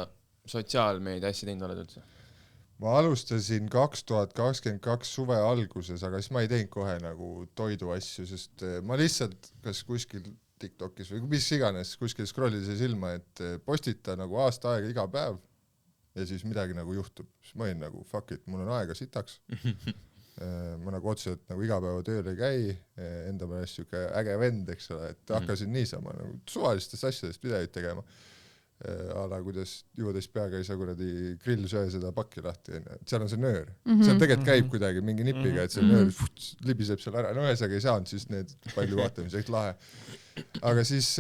sotsiaalmeedia asja teinud oled üldse? Ma alustasin 2022 suve alguses, aga siis ma ei teinud kohe nagu toidu asju, sest ma lihtsalt kas kuskil TikTokis või mis iganes kuskil scrollisin silma, et postita nagu aasta aega iga päev ja siis midagi nagu juhtub. Siis ma olin nagu fuck it, mul on aega sitaks. Ma nagu otseselt nagu igapäeva tööl ei käi, enda meelest siuke äge vend, eks ole, et hakkasin niisama nagu suvalistest asjadest videoid tegema. Ala kuidas juudes peaga ei saa kuradi grillsöö seda pakki lahti, seal on see nöör. Seal tegelikult käib kuidagi mingi nipiga, et see nöör libiseb seal ära. No ühesaga ei saanud, siis need palju vaatamiseks lahe. Aga siis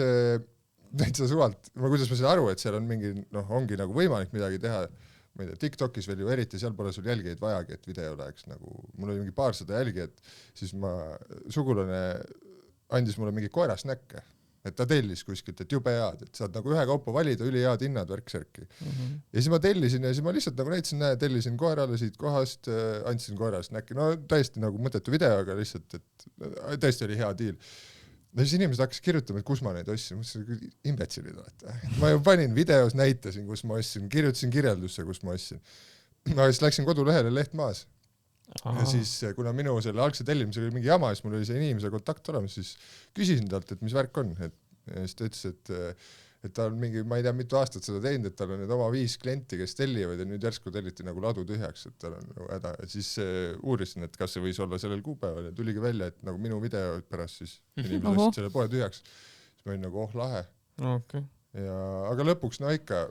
näitsa suvalt, kuidas ma sain aru, et seal on mingi, ongi nagu võimalik midagi teha. Ma ei tea, TikTokis veel ju eriti, seal pole sul jälgijaid vajagi, et video läheks nagu, mul oli mingi 200 jälgijat, siis sugulane andis mulle mingi koerasnäkke. Et ta tellis kuskilt, et jube head, et saad nagu ühe kaupa valida, üli head hinnad värksärki. Ja siis ma tellisin ja siis ma lihtsalt nagu näitasin, tellisin koerale siit kohast, andsin koerast näkki, no täiesti nagu mõttetu video, aga lihtsalt, et täiesti oli hea diil. Ja siis inimesed hakkas kirjutama, et kus ma neid ostsin, imbetsilid olete. Ma ju panin videos, näitasin, kus ma ostsin, kirjutasin kirjeldusse, kus ma ostsin. Ma siis läksin kodulehele leht maas. Ja siis kuna minu selle algse tellimisel oli mingi jama, siis mul oli see inimese kontakt olemas, siis küsisin talt, et mis värk on, et siis ta ütles, et ta on mingi, ma ei tea mitu aastat seda teinud, et tal on need oma 5 klienti, kes tellivad ja nüüd järsku telliti nagu ladu tühjaks, et tal on nagu häda, et siis uurisin, et kas see võis olla sellel kuupäeval ja tuligi välja, et nagu minu video pärast siis inimesed ostsid selle poe tühjaks, siis ma olin nagu lahe. Okay. Ja, aga lõpuks, no ikka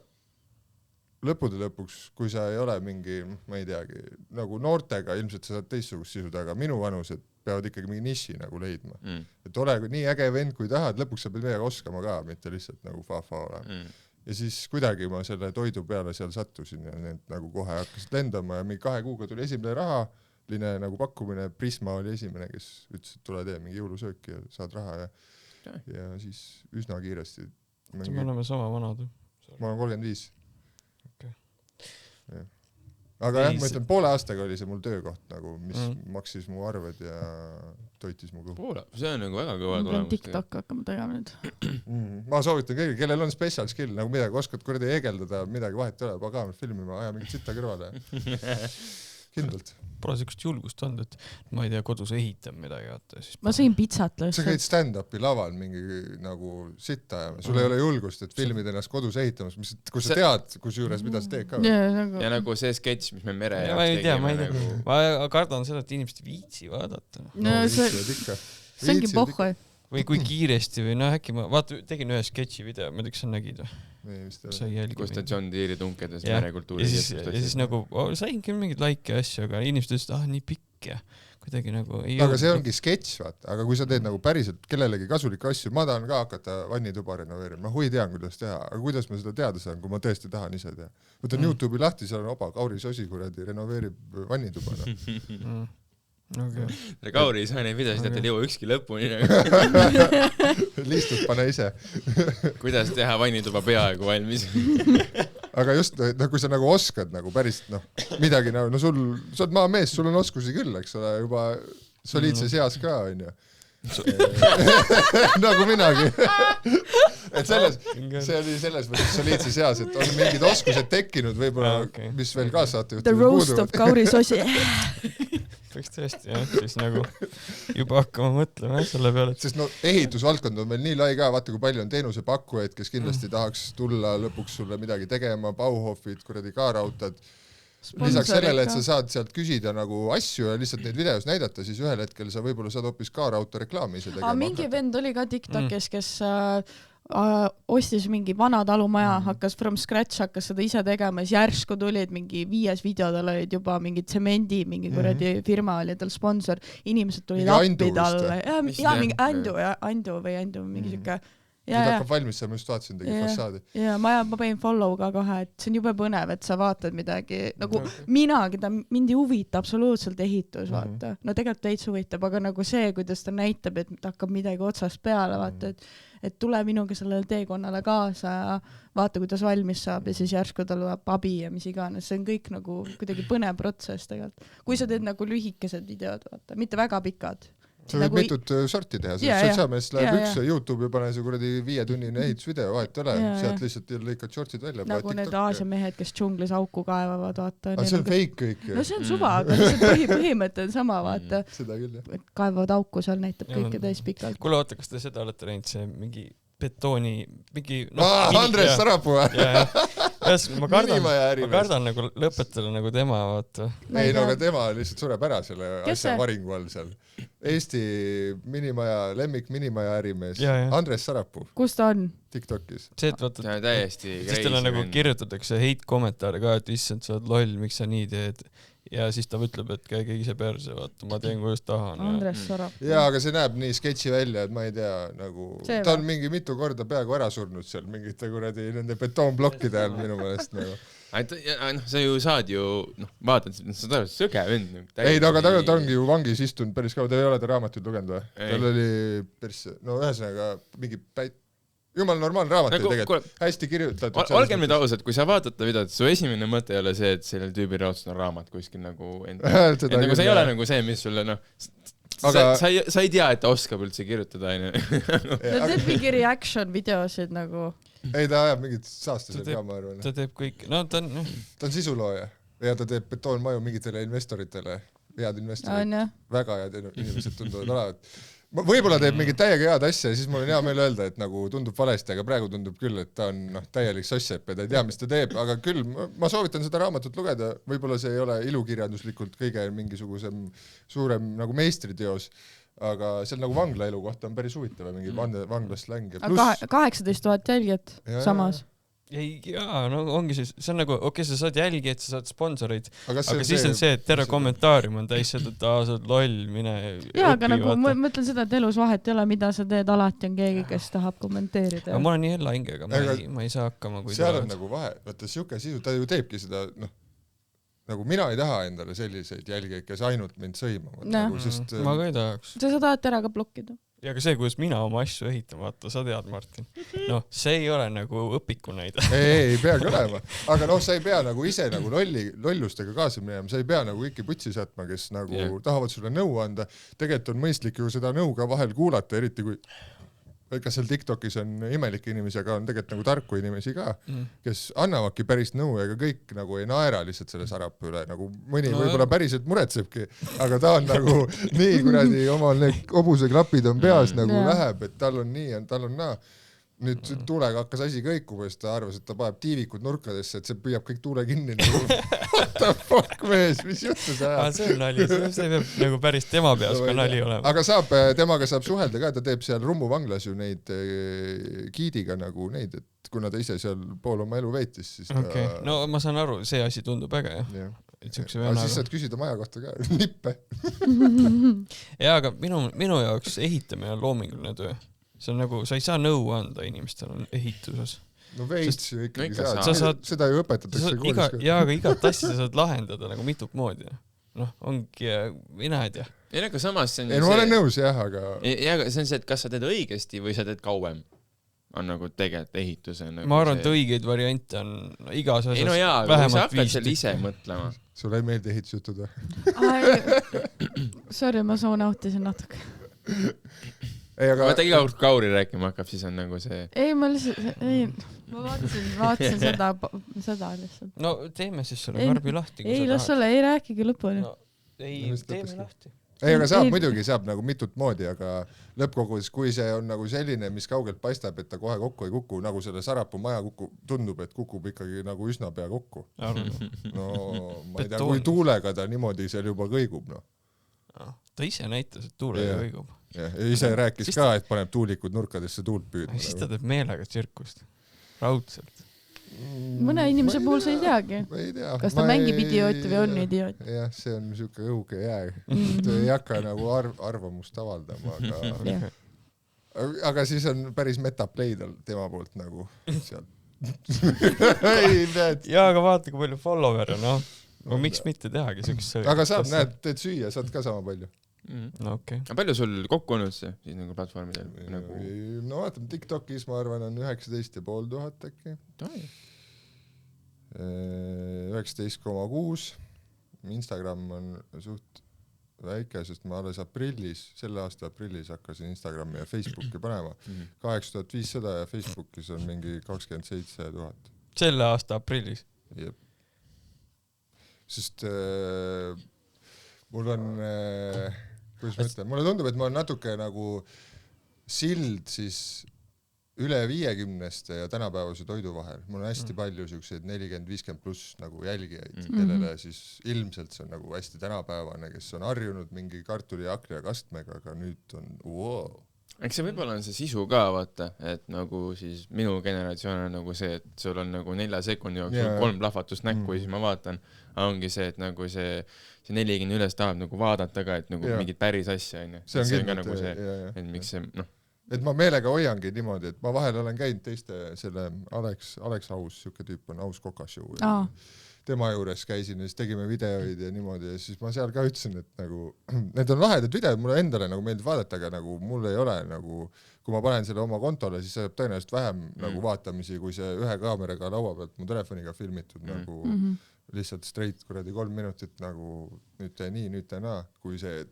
lõppude lõpuks, kui sa ei ole mingi, ma ei teagi, nagu noortega ilmselt sa saad teistsugust sisu taga, minu vanused peavad ikkagi mingi niši nagu leidma. Et ole nii äge vend, kui tahad, lõpuks sa pead midagi oskama ka, mitte lihtsalt nagu fa-fa olema. Ja siis kuidagi ma selle toidu peale seal sattusin ja need nagu kohe hakkasid lendama ja mingi 2 kuuga tuli esimene rahaline nagu pakkumine, Prisma oli esimene, kes ütles, et tule tee mingi jõulusööki ja saad raha ja siis üsna kiiresti. Me oleme sama vanad. Ma olen 35. Ja. Aga jah, ma ütlen, poole aastaga oli see mul töökoht, nagu, mis maksis mu arved ja toitis mu kõhu. See on nagu väga kõva tulemus. TikTok hakkama tegema nüüd. Ma soovitan kõigil, kellel on special skill, nagu midagi oskad kuradi eegeldada, midagi vahet ei ole, pagaamat filmima, aja mingit sitta kõrvale. Kindlalt. Pole sellist julgust olnud, et ma ei tea, kodus ehitab midagi. Ma sõin pitsat lõsselt. Sa käid stand-upi laval mingi nagu sitta ja sul ei ole julgust, et filmid ennast kodus ehitamas, kui sa tead, kus juures, mida sa teed ka. Ja nagu see sketš, mis me mere jaoks tegime. Ma kardan seda, et inimesed viitsi vaadata. See ongi pohhu. Või kui kiiresti või äkki ma tegin ühe sketši video, ma teaks, sa nägid või? Kus ta John Deere tunkedes merekultuuri ja siis nagu sain küll mingid laike asju, aga inimesed ütlesid, nii pikk ja kuidagi nagu ei aga see ongi sketš, vaata, aga kui sa teed nagu päriselt kellelegi kasulikke asju, ma tahan ka hakata vannituba renoveerima, ma hui tean, kuidas teha, aga kuidas ma seda teada saan, kui ma tõesti tahan ise teha. Võtan YouTube'i lahti, seal on Kauri Sosi kuradi renoveerib vannituba. Okay. Kauri ei saa neid videosid, et ei jõua ükski lõpuni. Liistud pane ise. Kuidas teha vannituba peaaegu valmis. Aga just, kui sa nagu oskad nagu päris midagi, no sa oled maamees, sul on oskusi küll, eks ole, juba soliidse seas ka, on ju. Nagu minagi. Et see oli selles mõttes soliidse seas, et on mingid oskused tekkinud võib-olla, mis veel kaassaate The roast of Kauri Sosi. Võiks tõesti, jah, siis nagu juba hakkama mõtlema selle peale. Sest ehitusvaldkond on veel nii lai ka, vaata kui palju on teenusepakkujaid, kes kindlasti tahaks tulla lõpuks sulle midagi tegema, Bauhofid, kuradi kaarautad. Lisaks sellele, et sa saad sealt küsida nagu asju ja lihtsalt neid videos näidata, siis ühel hetkel sa võib-olla saad hoopis kaarauto reklaami ise tegema. Mingi vend oli ka TikTokis, kes ostis mingi vana talumaja, hakkas from scratch, hakkas seda ise tegema, siis järsku tulid mingi 5 videodel olid juba mingi tsemendi, mingi kuradi firma oli tal sponsor, inimesed tulid appi talle. Ja mingi Andu, mingi siuke. Nüüd hakkab valmis, ma just vaatasin tegi fassaadi. Ja ma panin follow ka kohe, et see on jube põnev, et sa vaatad midagi, nagu minagi, mind ei huvita absoluutselt ehitus, vaata. No tegelikult täitsa huvitab, aga nagu see, kuidas ta näitab, et ta hakkab midagi otsast peale, vaata, et tule minuga sellele teekonnale kaasa ja vaata, kuidas valmis saab ja siis järsku tal tuleb abi ja mis iganes. See on kõik nagu kuidagi põnev protsess tegelikult. Kui sa teed nagu lühikesed videod, vaata, mitte väga pikad. Sa võid mitut sorti teha, sotsiaalmeest läheb üks YouTube ja pane see kuradi 5-tunnine ehitusvideo, vahet ole, sealt lihtsalt lõikad shortid välja. Nagu need Aasia mehed, kes džunglis auku kaevavad, vaata. See on fake kõik. No see on suva, aga see põhimõte on sama, vaata. Seda küll, jah. Kaevavad auku, seal näitab kõike täis pikalt. Kuule, vaata, kas te seda olete näinud, see mingi betooni mingi Andres Sarapuu ma kardan nagu lõpetada nagu tema, vaata. Ei, no aga tema lihtsalt sureb ära selle asja varingu all seal. Eesti lemmik minimaja ärimees Andres Sarapuu. Kus ta on? TikTokis. See, et vaata, täiesti siis talle nagu kirjutatakse hate-kommentaare ka, et issand, sa oled loll, miks sa nii teed. Ja siis ta ütleb, et käige ise perse, vaata, ma teen kuidas tahan. Andres Sarapuu. Jaa, aga see näeb nii sketši välja, et ma ei tea, nagu ta on mingi mitu korda peaaegu ära surnud seal mingite kuradi nende betoonblokkide all minu meelest nagu. Sa ju saad ju, vaatad, sa oled sõge vend. Ei, aga ta ongi ju vangis istunud päris kaua, ta ei ole ta raamatut lugenud või? Tal oli päris, no ühesõnaga mingi jumal normaalne raamat nagu, tegelikult, hästi kirjutatud. Olgem nüüd ausad, kui sa vaatad ta videot, su esimene mõte ei ole see, et sellel tüübil raudselt on raamat kuskil nagu nagu see ei ole nagu see, mis sulle sa ei tea, et ta oskab üldse kirjutada. Ta teeb mingi reaction videosid nagu. Ei, ta ajab mingit saastasel ka, ma arvan. Ta teeb kõik, no ta on sisulooja ja ta teeb betoonmaju mingitele investoritele, head investorid, väga head inimesed tunduvad olevat. Võib-olla teeb mingit täiega head asja ja siis mul on hea meel öelda, et nagu tundub valesti, aga praegu tundub küll, et ta on täielik sossep ja ta ei tea, mis ta teeb, aga küll ma soovitan seda raamatut lugeda, võib-olla see ei ole ilukirjanduslikult kõige mingisugusem suurem nagu meistriteos, aga seal nagu vangla elu kohta on päris huvitav, mingi vanglasläng. 18 000 jälgijat samas. Ei, jaa, no ongi see on nagu, sa saad jälgi, et sa saad sponsoreid, aga siis on see, et terve kommentaarium on täis seda, et sa oled loll, mine jaa, aga nagu ma mõtlen seda, et elus vahet ei ole, mida sa teed, alati on keegi, kes tahab kommenteerida. Aga ma olen nii hella hingega, ma ei saa hakkama. Seal on nagu vahe, vaata siuke sisu, ta ju teebki seda, nagu mina ei taha endale selliseid jälgijaid, kes ainult mind sõimavad. Ma ka ei tahaks. Sa tahad ära ka blokkida. Ja ka see, kuidas mina oma asju ehitan, vaata, sa tead, Martin. See ei ole nagu õpiku näide. Ei peagi olema. Aga sa ei pea nagu ise nagu lollustega kaasa minema, sa ei pea nagu kõiki putsi saatma, kes nagu tahavad sulle nõu anda. Tegelikult on mõistlik ju seda nõu ka vahel kuulata, eriti kui kas seal TikTokis on imelikke inimesi, aga on tegelikult nagu tarku inimesi ka, kes annavadki päris nõu, ega kõik nagu ei naera lihtsalt selle Sarapuu üle, nagu mõni võib-olla päriselt muretsebki, aga ta on nagu nii kuradi omal need hobuseklapid on peas nagu läheb, et tal on nii ja tal on naa. Nüüd tuulega hakkas asi kõikuma, sest ta arvas, et ta paneb tiivikud nurkadesse, et see püüab kõik tuule kinni nagu what the fuck mees, mis juttu sa ajad? See on nali, see peab nagu päris tema peas ka nali olema. Aga temaga saab suhelda ka, ta teeb seal Rummu vanglas ju neid giidiga nagu neid, et kuna ta ise seal pool oma elu veetis, siis ta... No ma saan aru, see asi tundub äge, jah. Aga siis saad küsida maja kohta ka, nippe. Jaa, aga minu jaoks ehitamine on loominguline töö. See on nagu, sa ei saa nõu anda inimestel ehituses. No veits ju ikkagi saad. Seda ju õpetatakse koolis ka. Jaa, aga igat asja sa saad lahendada nagu mituk moodi. Ongi, mina ei tea. Ei, aga samas see on ma olen nõus, jah, aga... Ja, aga see on see, et kas sa teed õigesti või sa teed kauem. On nagu tegelikult ehituse. Ma arvan, et õigeid variante on igas asjas vähemalt 5. Ei no jaa, kui sa hakkad seal ise mõtlema. Sulle ei meeldi ehitusjutud või? Sorry, ma soonahtisin natuke. Vaata iga kord Kauri rääkima hakkab, siis on nagu see... Ei, ma vaatasin seda lihtsalt. No teeme siis selle karbi lahti. Ei, las ole, ei rääkigi lõpuni. Ei, teeme lahti. Ei, aga saab nagu mitut moodi, aga lõppkogudes, kui see on nagu selline, mis kaugelt paistab, et ta kohe kokku ei kuku, nagu selle Sarapuu maja tundub, et kukub ikkagi nagu üsna pea kokku. No ma ei tea, kui tuulega ta niimoodi seal juba kõigub, no. Ta ise näitas, et tuulega kõigub. Ja ise rääkis ka, et paneb tuulikud nurkadesse tuult püüdma. Siis ta teeb meelega tsirkust. Raudselt. Mõne inimese puhul sa ei teagi. Kas ta mängib idiooti või on idioot? Jah, see on niisugune õuge jää. Ta ei hakka nagu arvamust avaldama, aga siis on päris metapleid tema poolt nagu seal. Jaa, aga vaata, kui palju follower on, miks mitte tehagi sellist aga saab, teed süüa, saad ka sama palju. No okei. Aga palju sul kokku on üldse siis nagu platvormidel? No vaatame, TikTokis ma arvan on 19,500 äkki. 19,6. Instagram on suht väike, sest ma alles selle aasta aprillis hakkasin Instagrami ja Facebooki panema. 8500 ja Facebookis on mingi 27 000. Selle aasta aprillis? Jep. Sest mul on... kuidas ma ütlen, mulle tundub, et ma olen natuke nagu sild siis üle 50 ja tänapäevase toidu vahel. Mul on hästi palju siukseid 40-50 pluss nagu jälgijaid, kellele siis ilmselt see on nagu hästi tänapäevane, kes on harjunud mingi kartuli ja akna ja kastmega, aga nüüd on wow. Eks see võib-olla on see sisu ka, vaata, et nagu siis minu generatsioon on nagu see, et sul on nagu 4 sekundi jooksul 3 plahvatust näkku ja siis ma vaatan, ongi see, et nagu see 40 üles tahab nagu vaadata ka, et nagu mingit päris asja, on ju. See on ka nagu see, et miks see, noh. Et ma meelega hoiangi niimoodi, et ma vahel olen käinud teiste selle Alex Aus, siuke tüüp on Aus Kokashow. Tema juures käisin ja siis tegime videoid ja niimoodi ja siis ma seal ka ütlesin, et nagu need on lahedad videod, mulle endale nagu meeldib vaadata, aga nagu mul ei ole nagu, kui ma panen selle oma kontole, siis saab tõenäoliselt vähem nagu vaatamisi, kui see ühe kaameraga laua pealt mu telefoniga filmitud nagu lihtsalt straight kuradi 3 minutit nagu nüüd tee nii, nüüd tee naa, kui see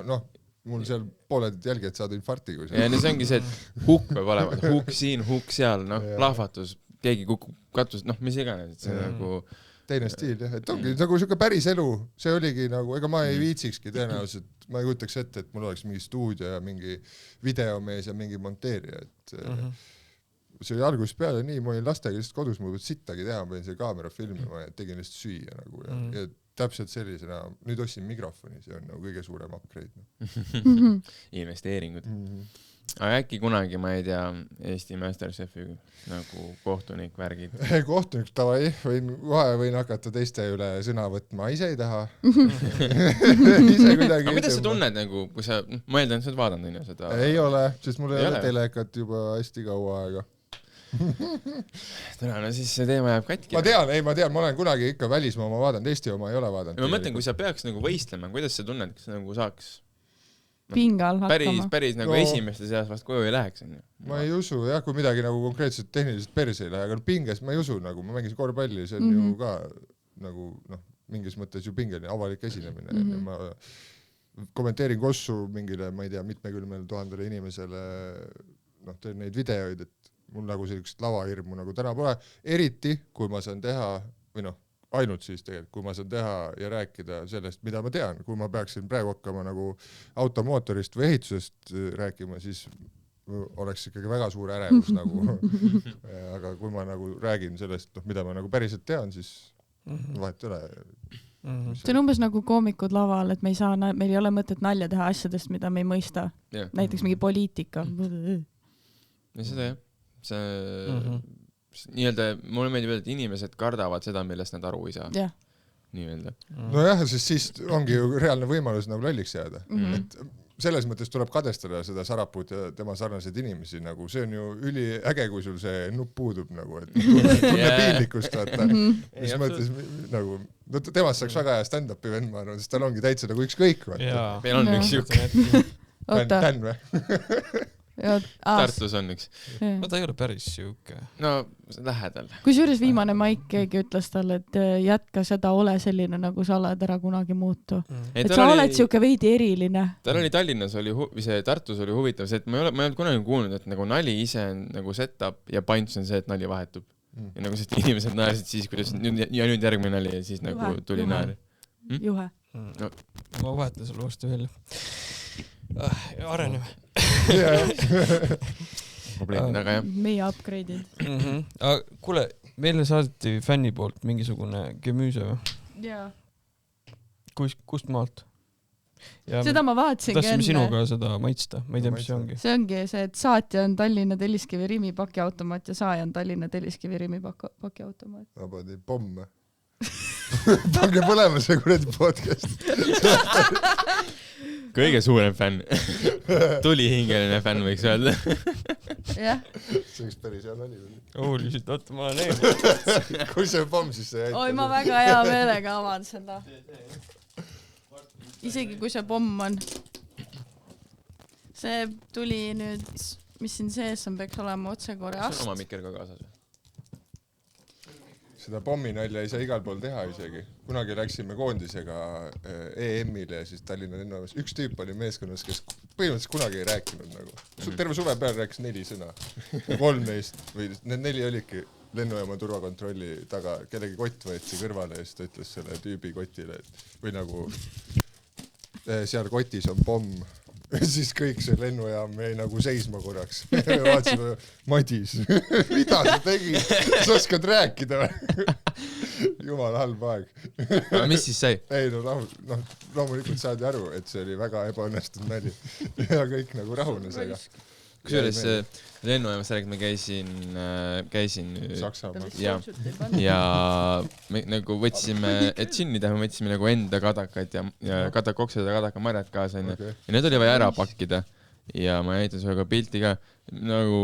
noh, mul seal pooled jälgijad saada infarti. Kui ja see ongi see, et hukk peab olema, hukk siin, hukk seal, noh, plahvatus, keegi kukub katus, noh, mis iganes, et see nagu teine stiil, jah, et ongi nagu siuke päris elu, see oligi nagu, ega ma ei viitsikski tõenäoliselt, ma ei kujutaks ette, et mul oleks mingi stuudio ja mingi videomees ja mingi monteerija, et see oli algusest peale nii, ma olin lastega lihtsalt kodus, ma võin sittagi teha, ma panin selle kaamera filmima ja tegin lihtsalt süüa nagu ja täpselt sellisena, nüüd ostsin mikrofoni, see on nagu kõige suurem upgrade. Investeeringud. Aga äkki kunagi, ma ei tea, Eesti Masterchefi nagu kohtunik värgid? Kohtunik tavai, võin hakata teiste üle sõna võtma, ise ei taha. Aga mida sa tunned nagu, kui sa, ma eeldan, sa oled vaadanud seda? Ei ole, sest mul ei ole telekat juba hästi kaua aega. No siis see teema jääb katki. Ma tean, ma olen kunagi ikka välismaa oma vaadanud, Eesti oma ei ole vaadanud. Ma mõtlen, kui sa peaks nagu võistlema, kuidas sa tunned, kas nagu saaks pingal hakkama. Päris nagu esimeste seas vast koju ei läheks. Ma ei usu, jah, kui midagi nagu konkreetselt tehniliselt perse ei lähe, aga pinges ma ei usu, nagu ma mängisin korvpalli, see on ju ka nagu noh, mingis mõttes ju pingeline avalik esinemine. Ma kommenteerin Kossu mingile, ma ei tea, mitmekülmele 1000 inimesele, noh, teen neid videoid, et mul nagu sellist lavahirmu nagu täna pole, eriti kui ma saan teha, või noh, ainult siis tegelikult, kui ma saan teha ja rääkida sellest, mida ma tean, kui ma peaksin praegu hakkama nagu automootorist või ehitusest rääkima, siis oleks ikkagi väga suur ärevus nagu, aga kui ma nagu räägin sellest, mida ma nagu päriselt tean, siis vahet üle. See on umbes nagu koomikud laval, et meil ei ole mõtet nalja teha asjadest, mida me ei mõista. Näiteks mingi poliitika. Ja seda jah. See nii-öelda, mulle meeldib öelda, et inimesed kardavad seda, millest nad aru ei saa. Nii-öelda. Nojah, siis ongi ju reaalne võimalus nagu lolliks jääda. Et selles mõttes tuleb kadestada seda Saraput ja tema sarnaseid inimesi, nagu see on ju üliäge, kui sul see nupp puudub nagu, et tunne piinlikkust vaata. Mis mõttes nagu, temast saaks väga hea stand-upi vend, ma arvan, sest tal ongi täitsa nagu ükskõik. Meil on üks juhk. Tän või? Tartus on üks. No ta ei ole päris siuke. No lähedal. Kusjuures viimane Maik keegi ütles talle, et jätka seda, ole selline, nagu sa oled, ära kunagi muutu. Et sa oled siuke veidi eriline. Tal oli Tallinnas Tartus oli huvitav see, et ma ei olnud kunagi kuulnud, et nagu nali ise on nagu setup ja punch on see, et nali vahetub. Ja nagu sest inimesed naersid siis, kuidas nüüd järgmine nali ja siis nagu tuli naer. Juhe. Ma vahetan sulle vastu veel. Areneme. Probleemid, aga jah. Meie upgrade'id. Kuule, meile saadeti fänni poolt mingisugune gemüüse või? Jaa. Kust maalt? Seda ma vaatasingi enne. Tahtsime sinuga seda maitsta, ma ei tea, mis see ongi. See ongi see, et saatja on Tallinna Telliskivi Rimi pakiautomaat ja saaja on Tallinna Telliskivi Rimi pakiautomaat. Vabadi pomme. Pange põlema see kuradi podcast. Kõige suurem fänn. Tulihingeline fänn võiks öelda. Jah. See oleks päris hea nali. Holy shit, oota, ma olen eemalt. Kui see pomm, siis see jäi. Oi, ma väga hea meelega avan seda. Isegi kui see pomm on. See tuli nüüd, mis siin sees on, peaks olema otsekoore ast. See on oma mikker ka kaasas või? Seda pomminalja ei saa igal pool teha isegi. Kunagi läksime koondisega EM-ile ja siis Tallinna lennuvaamas. Üks tüüp oli meeskonnas, kes põhimõtteliselt kunagi ei rääkinud nagu. Terve suve peal rääkis 4 sõna. 3 neist või need 4 olidki lennujaama turvakontrolli taga. Kellegi kott võeti kõrvale ja siis ta ütles selle tüübi kotile, et või nagu seal kotis on pomm siis kõik see lennujaam jäi nagu seisma korraks. Vaatasime, Madis, mida sa tegid? Sa oskad rääkida või? Jumala halb aeg. Mis siis sai? Ei no loomulikult saadi aru, et see oli väga ebaõnnestunud nali. Ja kõik nagu rahunes, aga... Kusjuures lennujaamas räägid, ma käisin Saksamaal. Ja me nagu võtsime, et sünnida me võtsime nagu enda kadakad ja kadakoksed ja kadakamarjad kaasa enne. Okay. Ja need oli vaja ära pakkida. Ja ma näitan sulle ka pilti ka. Nagu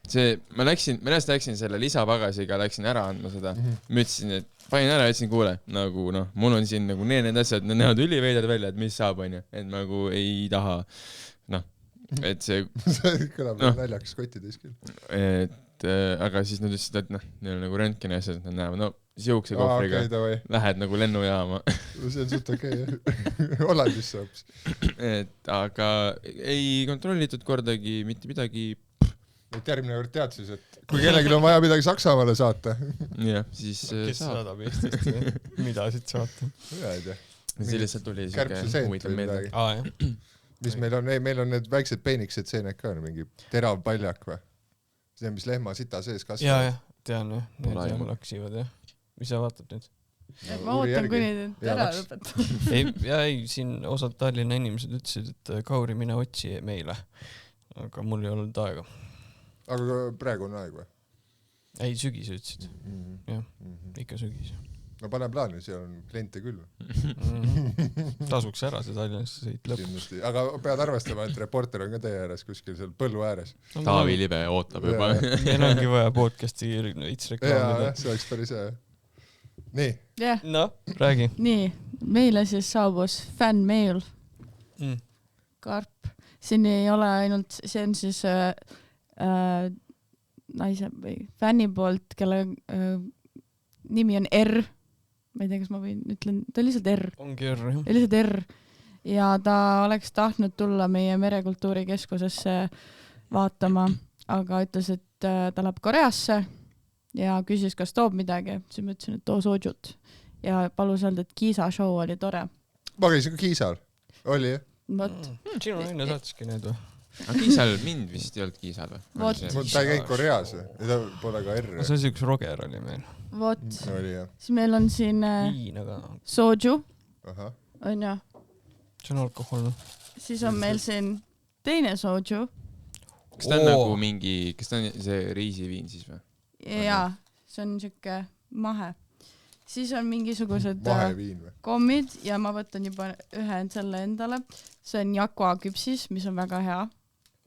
see, ma läksin selle lisapagasiga, läksin ära andma seda. Ma ütlesin, et panin ära ja ütlesin, kuule, nagu mul on siin nagu need asjad, need näevad üliveidad välja, et mis saab, on ju. Et nagu ei taha, et see kõlab naljakas kotides küll. Aga siis nad ütlesid, et neil on nagu röntgeni asjad, nad näevad, siukse kohvriga lähed nagu lennujaama. See on suht okei. Hollandisse hoopis. Aga ei kontrollitud kordagi mitte midagi. Et järgmine kord tead siis, et kui kellelgi on vaja midagi Saksamaale saata. Jah, siis kes saadab Eestist või? Mida siit saata? Mina ei tea. See lihtsalt tuli Kärbseseent või midagi. Mis meil on need väiksed peeniksed seened ka, mingi terav paljak või? See, mis lehma sita sees kasvab. Jaa, tean, need seal laksivad, jah. Mis sa vaatad nüüd? Ma ootan, kuni nüüd ära lõpetab. Ei, siin osad Tallinna inimesed ütlesid, et Kauri, mine otsi meile. Aga mul ei olnud aega. Aga praegu on aeg või? Ei, sügis ütlesid. Jah, ikka sügis. No pane plaani, seal on kliente küll. Tasuks ära see Tallinnasse sõit lõpp. Aga pead arvestama, et reporter on ka teie ääres, kuskil seal põllu ääres. Taavi Libe ootab juba. Meil ongi vaja podcasti its reklaamida. See oleks päris hea. Nii. No, räägi. Nii, meile siis saabus fännmail. Karp. Siin ei ole ainult, see on siis naise või fänni poolt, kelle nimi on R. Ma ei tea, kas ma võin ütlen, ta on lihtsalt R. Ongi R, jah. Lihtsalt R. Ja ta oleks tahtnud tulla meie merekultuurikeskusesse vaatama, aga ütles, et ta läheb Koreasse ja küsis, kas toob midagi. Siis ma ütlesin, et too soojut. Ja palus öelda, et Kiisa show oli tore. Ma käisin ka Kiisal. Oli, jah? Sinu enne saatiski need või? Aga Kiisal mind vist ei olnud Kiisal või? Ta ei käinud Koreas või? Ta pole ka R. See oli üks Roger oli meil. Vot. Siis meil on siin soju. On ju? See on alkohol. Siis on meil siin teine soju. Kas ta on nagu mingi, kas ta on see riisiviin siis või? Jaa, see on siuke mahe. Siis on mingisugused maheviin kommid ja ma võtan juba ühe selle endale. See on Jakva küpsis, mis on väga hea.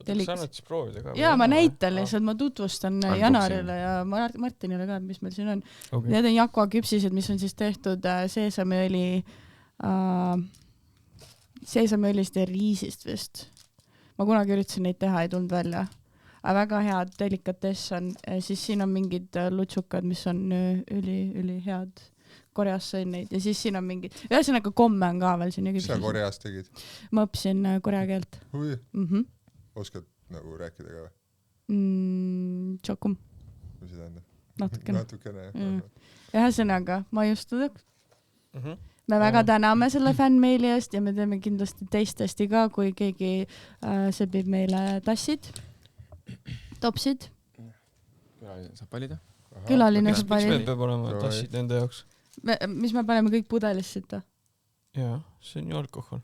Sa annad siis proovida ka? Jaa, ma näitan lihtsalt, ma tutvustan Janarile ja Martinile ka, mis meil siin on. Okay. Need on Jakva küpsised, mis on siis tehtud seesamiõlist ja riisist vist. Ma kunagi üritasin neid teha, ei tulnud välja. Aga väga head delikatess on, siis siin on mingid lutsukad, mis on üli head. Koreas sõin neid ja siis siin on mingid, ühesõnaga komme on ka veel siin. Mis sa Koreas tegid? Ma õppisin korea keelt. Hui? Oskad nagu rääkida ka või? Tšokum. Mis see tähendab? Natukene, jah. Ühesõnaga, ma just tudeks. Me väga täname selle fännmeili eest ja me teeme kindlasti teistesti ka, kui keegi sebib meile tassid, topsid. Külaline saab valida. Külaline saab valida. Miks meil peab olema tassid nende jaoks? Mis me paneme kõik pudelisse sitta? Jaa, see on ju alkohol.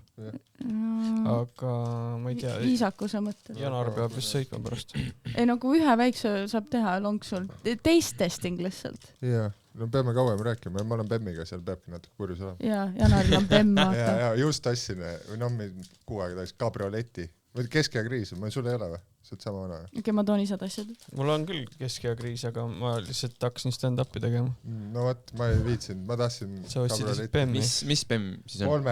Aga ma ei tea. Viisakuse mõttes. Janar peab vist sõitma pärast. Ei, nagu ühe väikse saab teha lonksul. Taste testing lihtsalt. Jaa, no peame kauem rääkima. Ma olen Bemmiga, seal peabki natuke purjus olema. Jaa, Janaril on Bemm. Jaa, just tassin, või kuu aega taas kabrioleti. Või keskeakriis, sul ei ole või? See on sama vana. Okei, ma toon ise tassida. Mul on küll keskeakriis, aga ma lihtsalt hakkasin stand-upi tegema. No võt, ma ei viitsin, ma tahtsin kabrioleti. Mis Bemm siis on?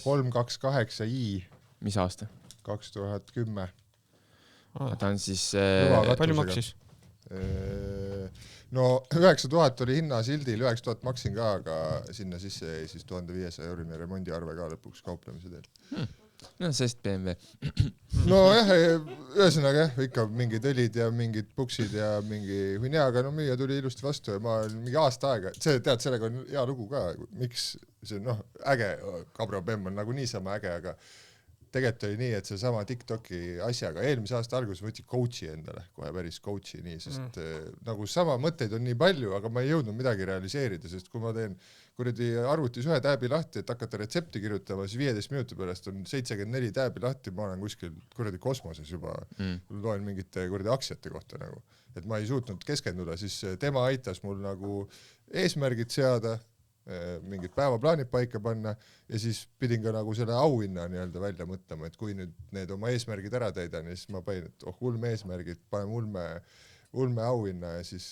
328i. Mis aasta? 2010. Ta on siis... Palju maksis? No 9000 oli hinnasildil, 9000 maksin ka, aga sinna sisse jäi siis 1500 eurine remondiarve ka lõpuks kauplemise teel. No sest BMW. No jah, ühesõnaga ikka mingid õlid ja mingid puksid ja mingi hunnia, aga no müüja tuli ilusti vastu ja ma mingi aasta aega, tead, sellega on hea lugu ka, miks see äge, Cabrio Bemm on nagu niisama äge, aga tegelikult oli nii, et see sama TikToki asjaga eelmise aasta alguses võtsin coach'i endale, kohe päris coach'i nii, sest nagu sama mõtteid on nii palju, aga ma ei jõudnud midagi realiseerida, sest kui ma teen kuradi arvutis ühe tääbi lahti, et hakata retsepti kirjutama, siis 15 minuti pärast on 74 tääbi lahti, ma olen kuskil kuradi kosmoses juba, loen mingite kuradi aktsiate kohta nagu, et ma ei suutnud keskenduda, siis tema aitas mul nagu eesmärgid seada, mingid päevaplaanid paika panna ja siis pidin ka nagu selle auhinna nii-öelda välja mõtlema, et kui nüüd need oma eesmärgid ära täidan ja siis ma panin, et ulme eesmärgid, panen ulme auhinna ja siis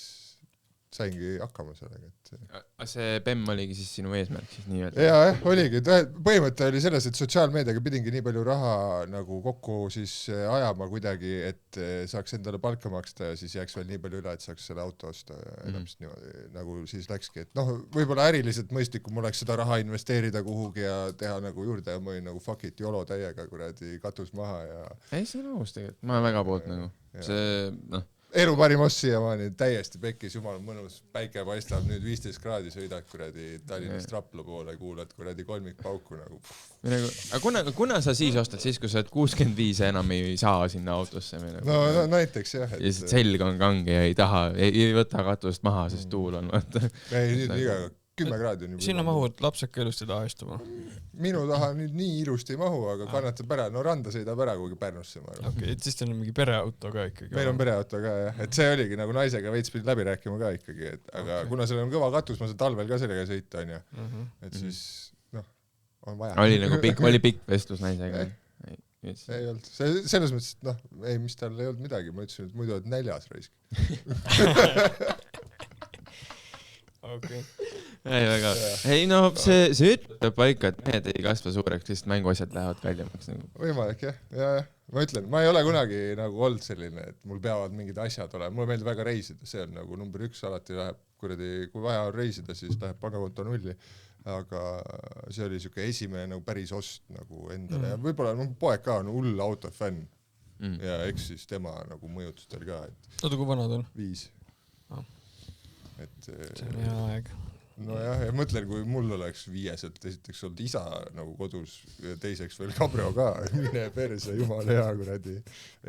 saingi hakkama sellega, et see BEM oligi siis sinu eesmärk siis nii-öelda? Jah, oligi. Põhimõte oli selles, et sotsiaalmeediaga pidingi nii palju raha nagu kokku siis ajama kuidagi, et saaks endale palka maksta ja siis jääks veel nii palju üle, et saaks selle auto osta ja enamist niimoodi nagu siis läkski, et võib-olla äriliselt mõistlikum oleks seda raha investeerida kuhugi ja teha nagu juurde ja ma olin nagu fuck it, YOLO täiega kuradi katus maha ja ei, see on aus tegelikult, ma olen väga poolt nagu see, elu parim oss siiamaani, täiesti pekkis, jumal mõnus, päike paistab, nüüd 15 kraadi sõidad kuradi Tallinnast Rapla poole, kuulad kuradi kolmikpauku nagu. Aga kuna sa siis ostad, siis kui sa oled 65 enam ei saa sinna autosse? No näiteks jah. Ja selg on kange ja ei võta katust maha, sest tuul on. Ei, nüüd iga 10 kraadi on juba. Sinna mahud lapsed ka ilusti taha istuma? Minu taha nüüd nii ilusti ei mahu, aga kannatab ära. No randa sõidab ära kuhugi Pärnusse. Okei, et siis teil on mingi pereauto ka ikkagi. Meil on pereauto ka jah. Et see oligi nagu naisega veits pidi läbi rääkima ka ikkagi. Aga kuna seal on kõva katus, ma saan talvel ka sellega sõita on ja. Et siis on vaja. Oli pikk vestlus naisega? Ei olnud. Selles mõttes, et ei, mis tal ei olnud midagi. Ma ütlesin, et muidu oled näljas raisk. Okay. Ei see ütleb paika, et mehed ei kasva suureks, lihtsalt mänguasjad lähevad väljamaks. Võimalik jah. Ma ütlen, ma ei ole kunagi nagu olnud selline, et mul peavad mingid asjad olema. Mulle meeldib väga reisida, see on nagu number 1, alati läheb kuradi, kui vaja on reisida, siis läheb pangakonto nulli. Aga see oli siuke esimene nagu päris ost nagu endale ja võib-olla poeg ka on hull autofänn ja eks siis tema nagu mõjutustel ka. Oota, kui vanad on? 5. See on hea aeg. Nojah, ja mõtlen, kui mul oleks 5, et esiteks olnud isa nagu kodus ja teiseks veel Cabrio ka, mine perse, jumal hea kuradi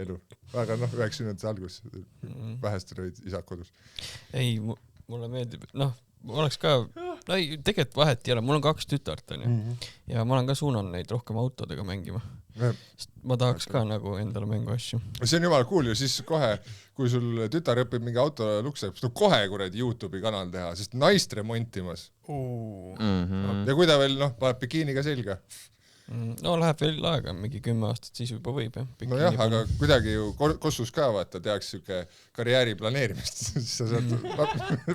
elu. Aga 90 algus, vähestel olid isad kodus. Ei, mulle meeldib, oleks ka, tegelikult vahet ei ole, mul on 2 tütart ja ma olen ka suunanud neid rohkem autodega mängima. Ma tahaks ka nagu endale mänguasju. See on jumal cool ju, siis kohe, kui sul tütar õpib mingi auto lukseb, siis kohe kuradi YouTube'i kanal teha, sest naist remontimas. Ja kui ta veel paneb bikiiniga selga. Läheb veel aega, mingi 10 aastat, siis juba võib, jah. No jah, aga kuidagi ju Kossus ka vaata, tehakse siuke karjääri planeerimist, siis sa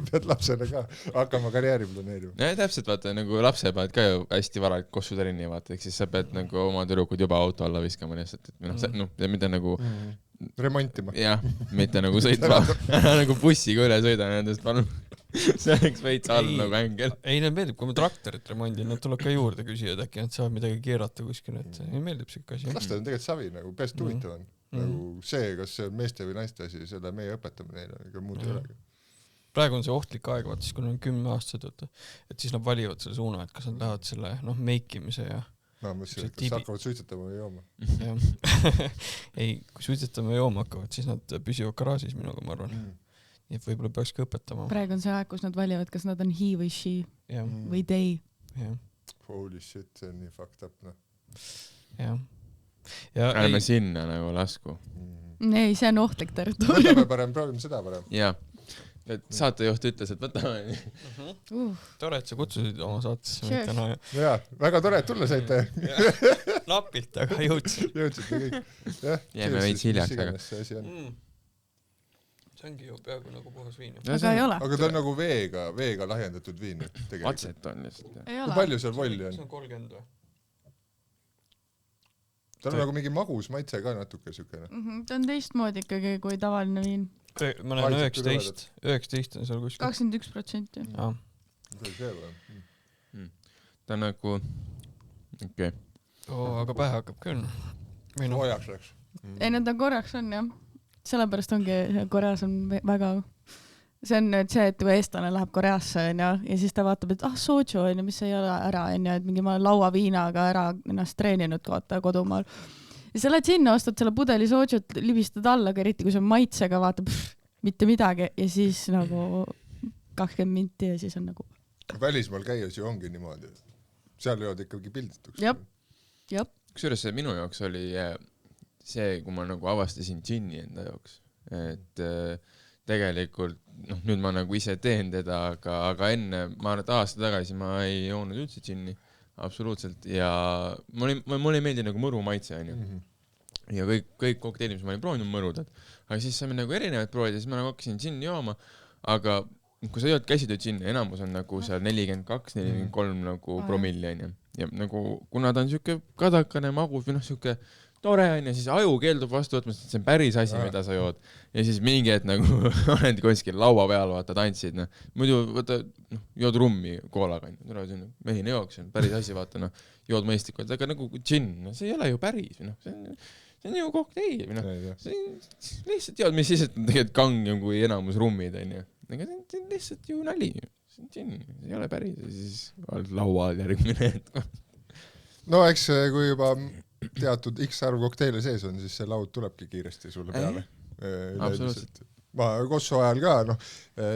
pead lapsele ka hakkama karjääri planeerima. Ja täpselt vaata, nagu lapse pead ka ju hästi varalt Kossu trenni vaata, ehk siis sa pead nagu oma tüdrukud juba auto alla viskama lihtsalt, et mida nagu remontima. Jah, mitte nagu sõitma, nagu bussiga üle sõida nendest, palun. See oleks veits all nagu ängel. Ei, need meeldib, kui ma traktorit remondin, nad tuleb ka juurde küsida, et äkki nad saavad midagi keerata kuskil, et ei meeldib siuke asi. Lastel on tegelikult savi, nagu peast huvitav on. Nagu see, kas see on meeste või naiste asi, selle meie õpetame neile, ega muud ei olegi. Praegu on see ohtlik aeg, vaata, siis kui nad on 10 aastased, et siis nad valivad selle suuna, et kas nad lähevad selle meikimise ja ma mõtlesin, et kas hakkavad suitsetama või jooma. Ei, kui suitsetama ja jooma hakkavad, siis nad püsivad garaažis minuga, ma arvan. Nii et võib-olla peaks ka õpetama. Praegu on see aeg, kus nad valivad, kas nad on he või she või they. Holy shit, see on nii fucked up, Ärme sinna nagu lasku. Ei, see on ohtlik territoorium. Võtame parem, proovime seda parem. Jah, et saatejuht ütles, et võtame. Tore, et sa kutsusid oma saatesse. Jaa, väga tore, et tulla saite. Napilt, aga jõudsite. Jõudsite kõik. Jäime veits hiljaks, aga see ongi ju peaaegu nagu puhas viin. Aga ei ole. Aga ta on nagu veega lahjendatud viin. Atset on lihtsalt. Kui palju seal volli on? See on 30 või? Ta on nagu mingi magus maitse ka natuke siukene. Ta on teistmoodi ikkagi kui tavaline viin. Ma näen 19 on seal kuskil. 21%. Ta on nagu okei. Aga pähe hakkab küll. Hoojaks läks. Ei, need on korraks on jah. Sellepärast ongi Koreas on väga see on nüüd see, et kui eestlane läheb Koreasse onju ja siis ta vaatab, et soju onju, mis ei ole ära onju, et mingi ma olen lauaviinaga ära ennast treeninud kodumaal. Ja sa lähed sinna, ostad selle pudeli sojut, libistad alla, eriti kui see on maitsega, vaatab mitte midagi ja siis nagu 20 minti ja siis on nagu... Välismaal käies ju ongi niimoodi. Seal jõuad ikkagi pildituks. Jab. Kusjuures see minu jaoks oli see, kui ma nagu avastasin džinni enda jaoks, et tegelikult nüüd ma nagu ise teen teda, aga enne, ma arvan, et aasta tagasi ma ei joonud üldse džinni, absoluutselt, ja mulle ei meeldi nagu mõru maitse, onju. Ja kõik kokteilid, mis ma olin proovinud, mõrudad, aga siis saime nagu erinevaid proovida, siis ma nagu hakkasin džinni jooma, aga kui sa jood käsitöö džinni, enamus on nagu seal 42-43 nagu promilli, onju. Ja nagu, kuna ta on siuke kadakane, magus või siuke tore on ja siis aju keeldub vastu võtmast, et see on päris asi, mida sa jood. Ja siis mingi hetk nagu oled kuskil laua peal, vaata, tantsid, muidu võta, jood rummi koolaga, mehine jooks, see on päris asi, vaata, jood mõistlikult, aga nagu džinn, see ei ole ju päris, see on ju kokteil, lihtsalt jood, mis siis, et tegelikult kangem kui enamus rummid, on ju. Aga see on lihtsalt ju nali, see on džinn, see ei ole päris, ja siis oled laual järgmine hetk. No eks kui juba teatud X arv kokteile sees on, siis see laud tulebki kiiresti sulle peale. Absoluutselt. Ma Kossu ajal ka,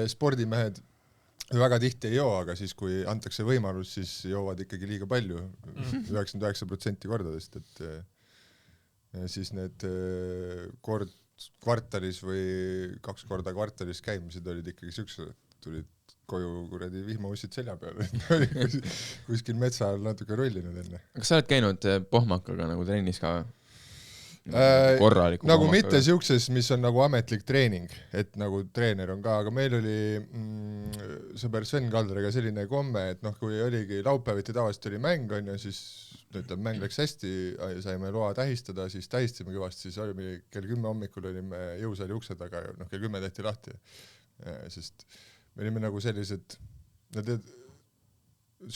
spordimehed väga tihti ei joo, aga siis kui antakse võimalus, siis joovad ikkagi liiga palju, 99% kordadest, et siis need kord kvartalis või 2 korda kvartalis käimised olid ikkagi süksed, tulid koju kuradi vihmaussid selja peale, kuskil metsa all natuke rollinud enne. Kas sa oled käinud pohmakaga nagu trennis ka? Korraliku nagu mitte siukses, mis on nagu ametlik treening, et nagu treener on ka, aga meil oli sõber Sven Kaldriga selline komme, et kui oligi laupäeviti tavaliselt oli mäng, on ja siis mäng läks hästi, saime loa tähistada, siis tähistasime kõvasti, siis olime kell 10 hommikul olime jõusaali ukse taga, kell 10 tehti lahti, sest me olime nagu sellised,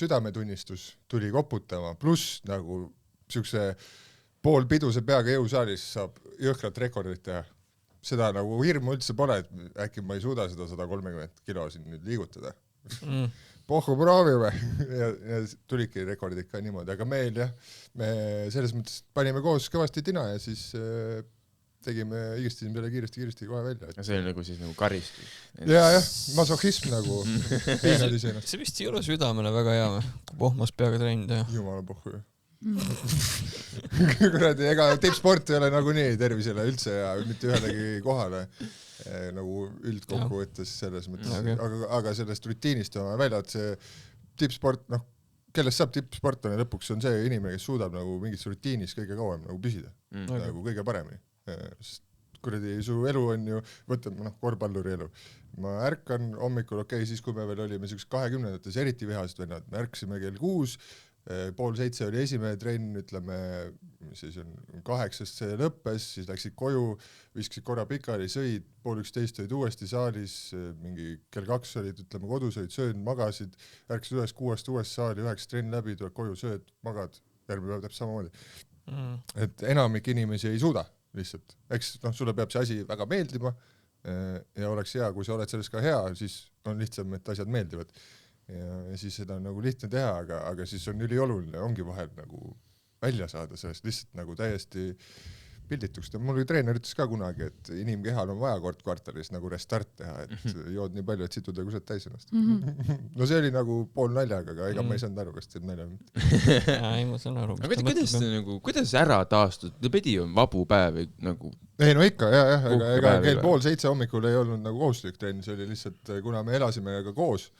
südametunnistus tuli koputama, pluss nagu siukse poolpiduse peaga jõusaalis saab jõhkrat rekordit teha. Seda nagu hirmu üldse pole, et äkki ma ei suuda seda 130 kilo siin nüüd liigutada. Pohhu proovime ja tulidki rekordid ka niimoodi, aga meil jah, me selles mõttes panime koos kõvasti tina ja siis tegime igistasime selle kiiresti kohe välja. See oli nagu siis nagu karistus. Jah, masohhism nagu piinadis ennast. See vist ei ole südamele väga hea, kui pohmas peaga treenida. Jumala pohhu ju. Kuradi, ega tippsport ei ole nagu nii tervisele üldse ja mitte ühelegi kohale nagu üldkokkuvõttes selles mõttes, aga sellest rutiinist on välja, et see tippsport, kellest saab tippsportlane lõpuks on see inimene, kes suudab nagu mingis rutiinis kõige kauem nagu püsida, nagu kõige paremini. Sest kuradi su elu on ju, võtame korvpalluri elu. Ma ärkan hommikul, siis kui me veel olime 20-ndates eriti vihased vennad, me ärksime kell 6, 6:30 oli esimene trenn, ütleme, siis on 8 see lõppes, siis läksid koju, viskasid korra pikali, sõid, 10:30 olid uuesti saalis, mingi kell 2 olid, ütleme, kodus olid, sööd, magasid, ärksid üles 6 uuesti saali, 9 trenn läbi, tuled koju, sööd, magad, järgmine päev täpselt samamoodi. Et enamik inimesi ei suuda lihtsalt. Eks sulle peab see asi väga meeldima ja oleks hea, kui sa oled selles ka hea, siis on lihtsam, et asjad meeldivad. Ja siis seda on nagu lihtne teha, aga siis on ülioluline, ongi vahel nagu välja saada sellest lihtsalt nagu täiesti pildituks. Mul treener ütles ka kunagi, et inimkehal on vaja kord kvartalis nagu restart teha, et jood nii palju, et situda kused täis ennast. No see oli nagu pool naljaga, aga ega ma ei saanud aru, kas teeb nalja. Ei, ma saan aru. Aga kuidas ära taastud? Ta pidi ju vabu päev nagu... Ei, no ikka, jah. Ega kell 6:30 hommikul ei olnud nagu kohustuslik trenn, see oli lihtsalt, kuna me elasime ka koos,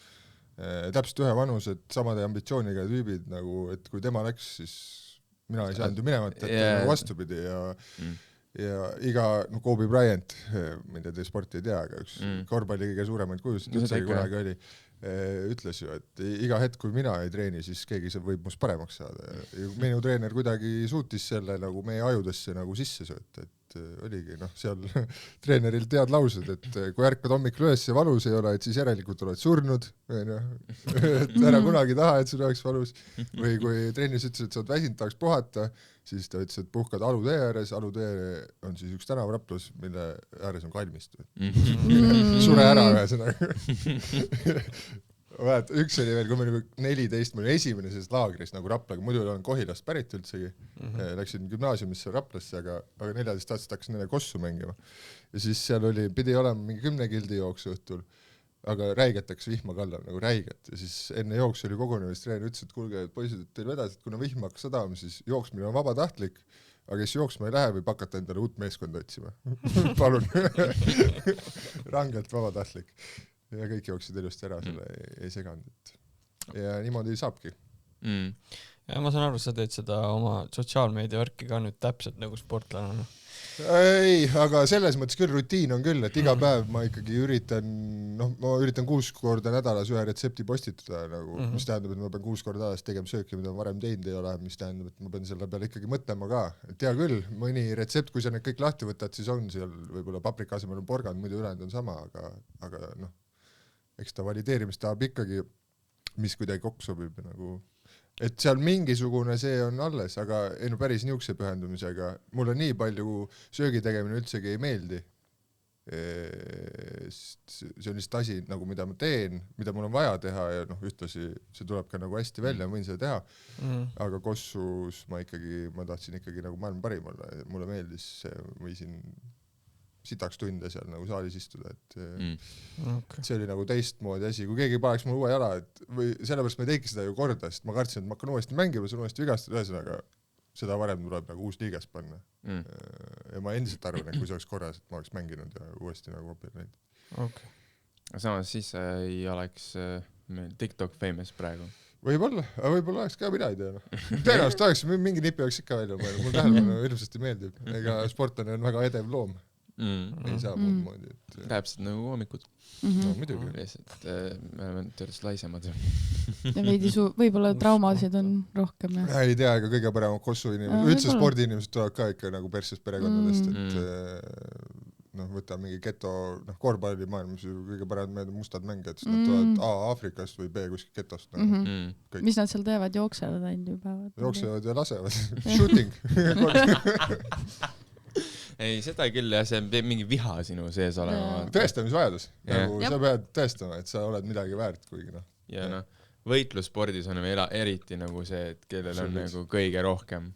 täpselt ühe vanused, samade ambitsiooniga tüübid, nagu, et kui tema läks, siis mina ei saanud ju minevat, et nagu vastupidi ja iga, Kobe Bryant, mida te sporti ei tea, aga üks korvpalli kõige suuremaid kujusid kunagi oli, ütles ju, et iga hetk, kui mina ei treeni, siis keegi võib must paremaks saada. Ja minu treener kuidagi suutis selle nagu meie ajudesse nagu sisse sööta, et oligi, seal treeneril tead laused, et kui ärkad hommikul üles ja valus ei ole, et siis järelikult oled surnud, et ära kunagi taha, et sul oleks valus, või kui trennis ütles, et sa oled väsinud, tahaks puhata, siis ta ütles, et puhkad Alutee ääres, Alutee on siis üks tänav Raplas, mille ääres on kalmistu. Sure ära ühesõnaga. Üks oli veel, kui me olime 14, ma olin esimene selles laagris nagu Raplaga, muidu olen Kohilast pärit üldsegi. Läksin gümnaasiumisse Raplasse, aga 14 aastast hakkasin neile kossu mängima. Ja siis seal pidi olema mingi 10 kildi jooksu õhtul, aga räigetaks vihma kallal, nagu räiget. Ja siis enne jooksu oli kogunemistreener, ütles, et kuulge, poisid, et teil vedas, et kuna vihma hakkas sadama, siis jooksmine on vabatahtlik, aga kes jooksma ei lähe, võib hakata endale uut meeskonda otsima. Palun. Rangelt vabatahtlik. Ja kõik jooksid ilusti ära, selle ei seganud. Ja niimoodi saabki. Ja ma saan aru, sa teed seda oma sotsiaalmeedia värki ka nüüd täpselt nagu sportlane. Ei, aga selles mõttes küll rutiin on küll, et iga päev ma ikkagi ma üritan 6 korda nädalas ühe retsepti postitada, nagu, mis tähendab, et ma pean 6 korda nädalas tegema sööki, mida ma varem teinud ei ole, mis tähendab, et ma pean selle peale ikkagi mõtlema ka. Et hea küll, mõni retsept, kui sa need kõik lahti võtad, siis on seal võib-olla paprika asemel on porgand, muidu ülejäänud on sama, aga eks ta valideerimist tahab ikkagi, mis kuidagi kokku sobib nagu, et seal mingisugune see on alles, aga päris niisuguse pühendumisega. Mulle nii palju söögi tegemine üldsegi ei meeldi. See on lihtsalt asi, nagu, mida ma teen, mida mul on vaja teha ja ühtlasi see tuleb ka nagu hästi välja, ma võin seda teha. Aga kossus ma tahtsin ikkagi nagu maailma parim olla. Mulle meeldis see, võisin sitaks tunde seal nagu saalis istuda, et see oli nagu teistmoodi asi, kui keegi paneks mulle uue jala, või sellepärast ma ei teiki seda ju korda, sest ma kartsin, et ma hakkan uuesti mängima, see on uuesti vigastada, ühesõnaga seda varem tuleb nagu uus liiges panna. Ja ma endiselt arvan, et kui see oleks korras, et ma oleks mänginud ja uuesti nagu opil neid. Okay. Samas siis ei oleks meil TikTok famous praegu. Võib-olla oleks ka mina ei tea. Tõenäoliselt oleks, mingi nipi oleks ikka välja mõelnud, mul tähelepanu ilmsesti meeldib, ega sportlane on väga edev loom. Ei saa muud moodi. Täpselt nagu koomikud. No muidugi. Lihtsalt me oleme töödes laisemad. Ja veidi võibolla traumasid on rohkem. Ei tea, ega kõige parem kossu inimesed, üldse spordiinimesed tulevad ka ikka nagu persest perekondadest, et võta mingi geto, korvpallimaailmas kõige parem mehed on mustad mängijad, sest nad tulevad A Aafrikast või B kuskil getost. Mis nad seal teevad? Jooksevad ainult juba? Jooksevad ja lasevad. Shooting. Ei, seda küll ja see on mingi viha sinu sees olema. Tõestamisvajadus. Nagu sa pead tõestama, et sa oled midagi väärt, kuigi Ja võitlusspordis on veel eriti nagu see, et kellel on nagu kõige rohkem.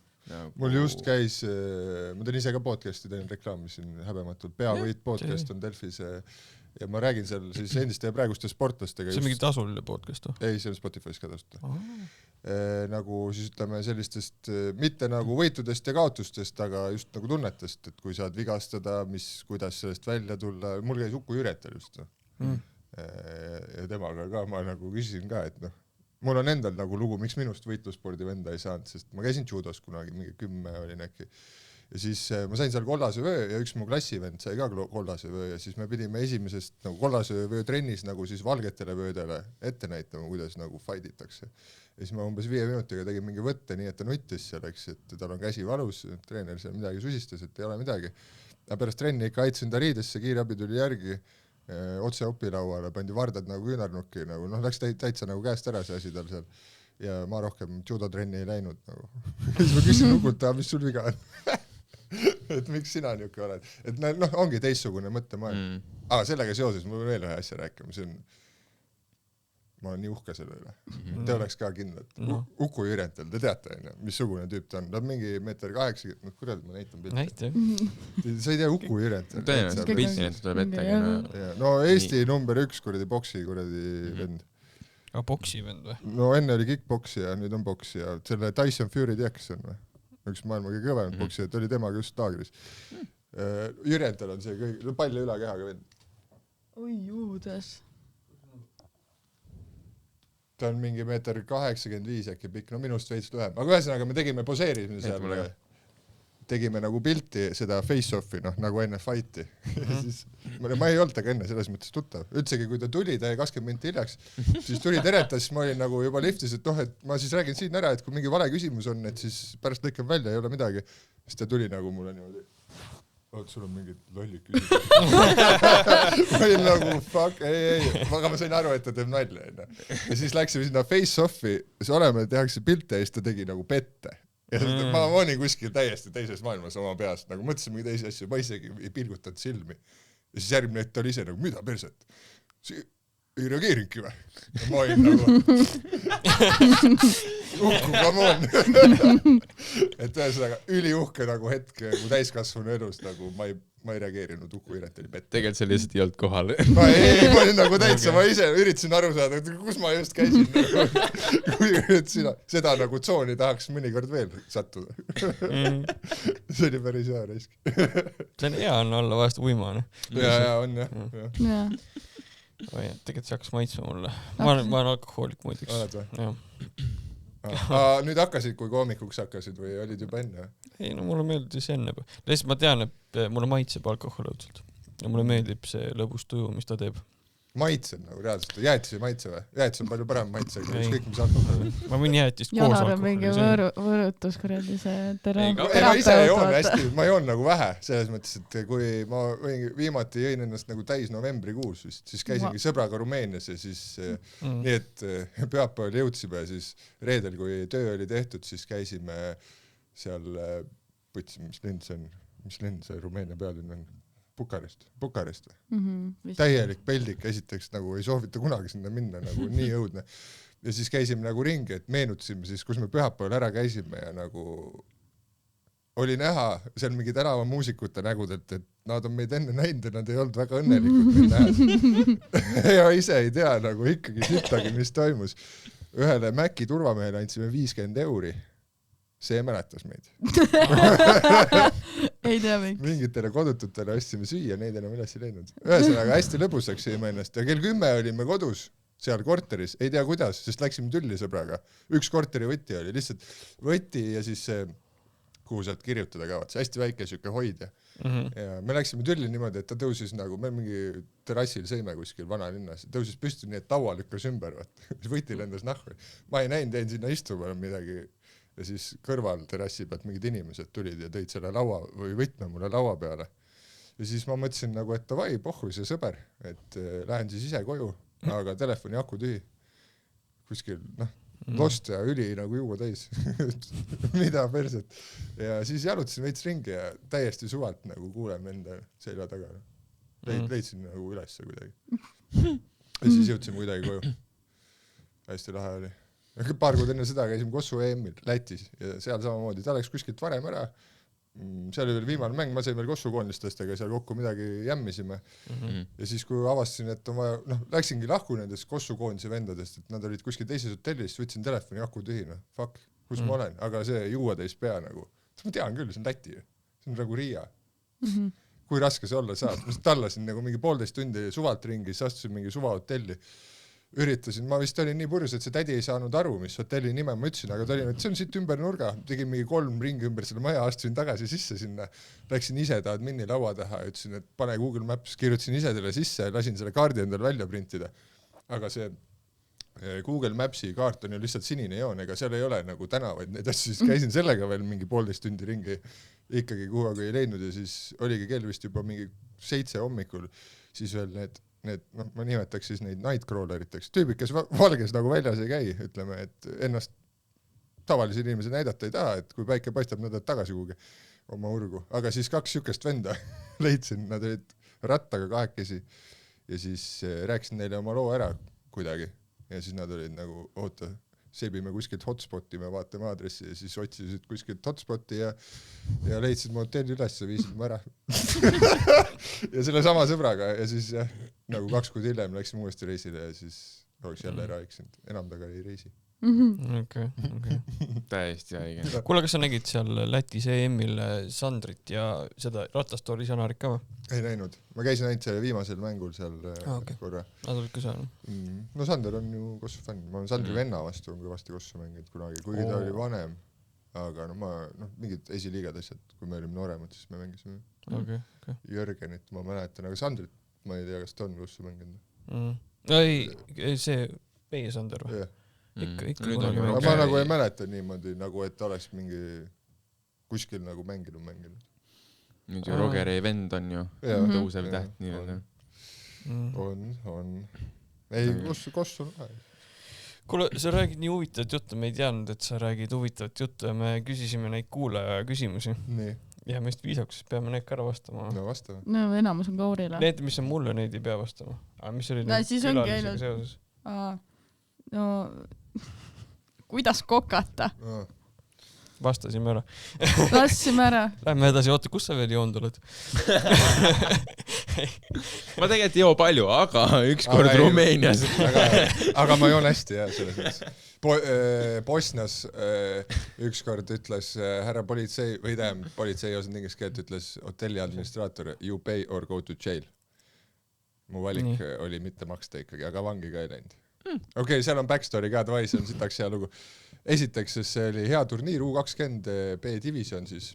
Mul just käis, ma teen ise ka podcasti, teen reklaami siin häbematult. Peavõit podcast on Delfis ja ma räägin seal siis endiste ja praeguste sportlastega. See on mingi tasuline podcast? Ei, see on Spotify's ka tasuta. Nagu siis ütleme sellistest, mitte nagu võitudest ja kaotustest, aga just nagu tunnetest, et kui saad vigastada, kuidas sellest välja tulla. Mul käis Uku Jüretel just. Ja temaga ka ma nagu küsisin ka, et mul on endal nagu lugu, miks minust võitlusspordi venda ei saanud, sest ma käisin judos kunagi, mingi 10 olin äkki. Ja siis ma sain seal kollase vöö ja üks mu klassivend sai ka kollase vöö ja siis me pidime esimesest nagu kollase vöö trennis nagu siis valgetele vöödele ette näitama, kuidas nagu fightitakse. Ja siis ma umbes 5 minutiga tegin mingi võtte nii, et ta nuttis seal, et tal on käsi valus, treener seal midagi susistas, et ei ole midagi. Ja pärast trenni ikka aitasin ta riidesse, kiirabi tuli järgi, otse opilauale, pandi vardad nagu küünarnukki, nagu, läks täitsa nagu käest ära see asi tal seal. Ja ma rohkem judotrenni ei läinud. Nagu. Siis ma küsin Ukult, mis sul viga on? Et miks sina niuke oled? Et ongi teistsugune mõttemaailm. Aga sellega seoses mul veel ühe asja rääkima, ma olen nii uhke selle üle. Te oleks ka kindlad. Uku Jürentel, te teate, missugune tüüp ta on. Ta on mingi 1,80 m, kurat, ma näitan pilti. Näite. Sa ei tea Uku Jürentel? Tõenäoliselt pilti tuleb ette. No Eesti number 1 kuradi boksi kuradi vend. Aga boksi vend või? No enne oli kickboksi ja nüüd on boksi ja selle Tyson Fury teaks on või? Üks maailma kõige kõvemad boksi, et oli temaga just laagris. Jürentel on see kõige, palju üle kehaga vend. Oi juudes. Ta on mingi 1,85 äkki pikk, minust veits lühem. Aga ühesõnaga me tegime poseerimise seal, tegime nagu pilti seda face-offi, nagu enne fighti. Ma ei olnud aga enne selles mõttes tuttav. Üldsegi, kui ta tuli, ta 20 minti hiljaks, siis tuli teretas, siis ma olin nagu juba liftis, et et ma siis räägin siin ära, et kui mingi vale küsimus on, et siis pärast lõikan välja, ei ole midagi. Siis ta tuli nagu mulle niimoodi. Sul on mingid lollid küsimused. Ma olin nagu, fuck, ei. Aga ma sain aru, et ta teeb nalja. Ja siis läksime sinna face-offi, siis oleme, tehakse pilte ja siis ta tegi nagu pette. ja ma olin kuskil täiesti teises maailmas oma peas, nagu mõtlesin mingi teisi asju, ma isegi ei pilgutanud silmi. Ja siis järgmine hetk oli ise nagu, mida perset? Ei reageerinudki või? Ja ma olin nagu come on. Et ühesõnaga üliuhke nagu hetk mu täiskasvanu elus, nagu ma ei reageerinud, Uku Iret oli pett. Tegelikult see lihtsalt ei olnud kohal. Ma olin nagu täitsa, ma ise üritasin aru saada, kus ma just käisin. Seda nagu tsooni tahaks mõnikord veel sattuda. See oli päris hea risk. See on hea olla vahest uimane. Ja on jah. Tegelikult see hakkas maitsma mulle. Ma olen alkohoolik muideks. Oled või? Nüüd hakkasid, kui koomikuks hakkasid või olid juba enne? Ei, no mulle meeldis enne. Lihtsalt ma tean, et mulle maitseb alkohol õudselt. Ja mulle meeldib see lõbus tuju, mis ta teeb. Maitseb nagu reaalselt. Jäätis ei maitse või? Jäätis on palju parem maitsega. Kõik mis alkohol. Ma võin jäätist koos Janar alkoholi. on mingi võõrutus kuradi see Ma ise joon hästi, ma joon nagu vähe. Selles mõttes, et kui ma viimati jõin ennast nagu täis novembrikuus, siis käisingi sõbraga Rumeenias ja siis nii, et pühapäeval jõudsime ja siis reedel, kui töö oli tehtud, siis käisime seal, mis linn see Rumeenia pealinn on? Bukarest või? Täielik peldik, esiteks nagu ei soovita kunagi sinna minna, nagu nii õudne. Ja siis käisime nagu ringi, et meenutasime siis, kus me pühapäeval ära käisime ja nagu oli näha seal mingi tänava muusikute nägudelt, et nad on meid enne näinud ja nad ei olnud väga õnnelikud meil nähes. Ja ise ei tea nagu ikkagi sittagi, mis toimus. Ühele Mäki turvamehele andsime 50 €. See mäletas meid. Ei tea miks. Mingitele kodututele ostsime süüa, neid enam üles ei leidnud. Ühesõnaga hästi lõbusaks jõime ennast ja kell 10 olime kodus seal korteris, ei tea kuidas, sest läksime tülli sõbraga. Üks korteri võti oli lihtsalt võti ja siis kuhu sealt kirjutada ka, see hästi väike siuke hoidja. Ja me läksime tülli niimoodi, et ta tõusis nagu, me mingi terrassil sõime kuskil vanalinnas, tõusis püsti nii, et taua lükkas ümber, võti lendas nahku. Ma ei näinud, jäin sinna istuma midagi. Ja siis kõrval terrassi pealt mingid inimesed tulid ja tõid selle laua või võtme mulle laua peale. Ja siis ma mõtlesin nagu, et davai, pohhu see sõber, et lähen siis ise koju, aga telefoni aku tühi. Kuskil, lost ja üli nagu juua täis. Mida perset. Ja siis jalutasin veits ringi ja täiesti suvalt nagu kuuleme enda selja taga. Leidsin nagu ülesse kuidagi. Ja siis jõudsime kuidagi koju. Hästi lahe oli. Paar kuud enne seda käisime Kossu EM-il Lätis ja seal samamoodi, ta läks kuskilt varem ära, seal oli veel viimane mäng, ma sain veel Kossu koondlistestega seal kokku midagi jämmisime ja siis kui avastasin, et on vaja, läksingi lahku nendest Kossu koondise vendadest, et nad olid kuskil teises hotellis, võtsin telefoni aku tühina, fuck, kus ma olen, aga see juua täis pea nagu, ma tean küll, see on Läti, see on nagu Riia. Kui raske see olla saab, ma tallasin nagu mingi 1,5 tundi suvalt ringi, siis astusin mingi suvahotelli. Üritasin, ma vist olin nii purjus, et see tädi ei saanud aru, mis hotelli nime ma ütlesin, aga ta oli, et see on siit ümber nurga, tegin mingi 3 ringi ümber selle maja, astusin tagasi sisse sinna, läksin ise tahad minni laua taha ja ütlesin, et pane Google Maps, kirjutasin ise selle sisse ja lasin selle kaardi endale välja printida. Aga see Google Mapsi kaart on ju lihtsalt sinine joon, ega seal ei ole nagu tänavaid, neid asju, siis käisin sellega veel mingi 1,5 tundi ringi, ikkagi kuhugi ei leidnud ja siis oligi kell vist juba mingi 7 hommikul, siis veel need, ma nimetaks siis neid nightcrawleriteks, tüübid, kes valges nagu väljas ei käi, ütleme, et ennast tavalise inimese näidata ei taha, et kui päike paistab, nad oled tagasi kuhugi oma urgu, aga siis 2 sükest venda leidsin, nad olid rattaga kahekesi ja siis rääkisin neile oma loo ära kuidagi ja siis nad olid nagu, oota, sebime kuskilt hotspoti, me vaatame aadressi ja siis otsisid kuskilt hotspoti ja leidsid mu hotelli üles ja viisid mu ära. Ja selle sama sõbraga ja siis nagu 2 kuud hiljem läksime uuesti reisile ja siis oleks jälle ära eksinud. Enam taga ei reisi. Okay. Täiesti haige. Kuule, kas sa nägid seal Lätis EM-il Sandrit ja seda Ratastooli Janarit ka või? Ei näinud. Ma käisin ainult selle viimasel mängul seal korra. Nad olid ka seal? No Sander on ju Kossu fänn. Ma olen Sandri venna vastu kõvasti Kossu mänginud kunagi, kuigi ta oli vanem. Aga mingid esiliigad asjad, kui me olime nooremad, siis me mängisime Jörgenit, ma mäletan, aga Sandrit ma ei tea, kas ta on Kossu mänginud. Ei, see Peie Sander või? Ikka ma nagu ei mäleta niimoodi, nagu et oleks mingi kuskil nagu mänginud. Nüüd ju Rogeri vend on ju tõusev täht nii-öelda. On. Ei, Kossu on vahe. Kuule, sa räägid nii huvitavat juttu, me ei teadnud, et sa räägid huvitavat juttu ja me küsisime neid kuulaja küsimusi. Nii. Ja me just viisakus peame need ka ära vastama. No vastame. No enamus on Kaurile. Need, mis on mulle, neid ei pea vastama. Aga mis oli No, siis ongi külalisega seoses? No, kuidas kokata? Vastasime ära. Lasime ära. Lähme edasi, oota, kus sa veel joonud oled? Ma tegelikult ei joo palju, aga ükskord Rumeenias. Aga ma joon hästi, jah, selles mõttes. Bosnias ükskord ütles härra politsei, või tähem, politsei ei osanud inglise keelt, ütles hotelli administraator, you pay or go to jail. Mu valik oli mitte maksta ikkagi, aga vangi ka ei läinud. Okei, seal on backstory ka, davai, see on sitaks hea lugu. Esiteks, see oli hea turniir, U20 B-division siis.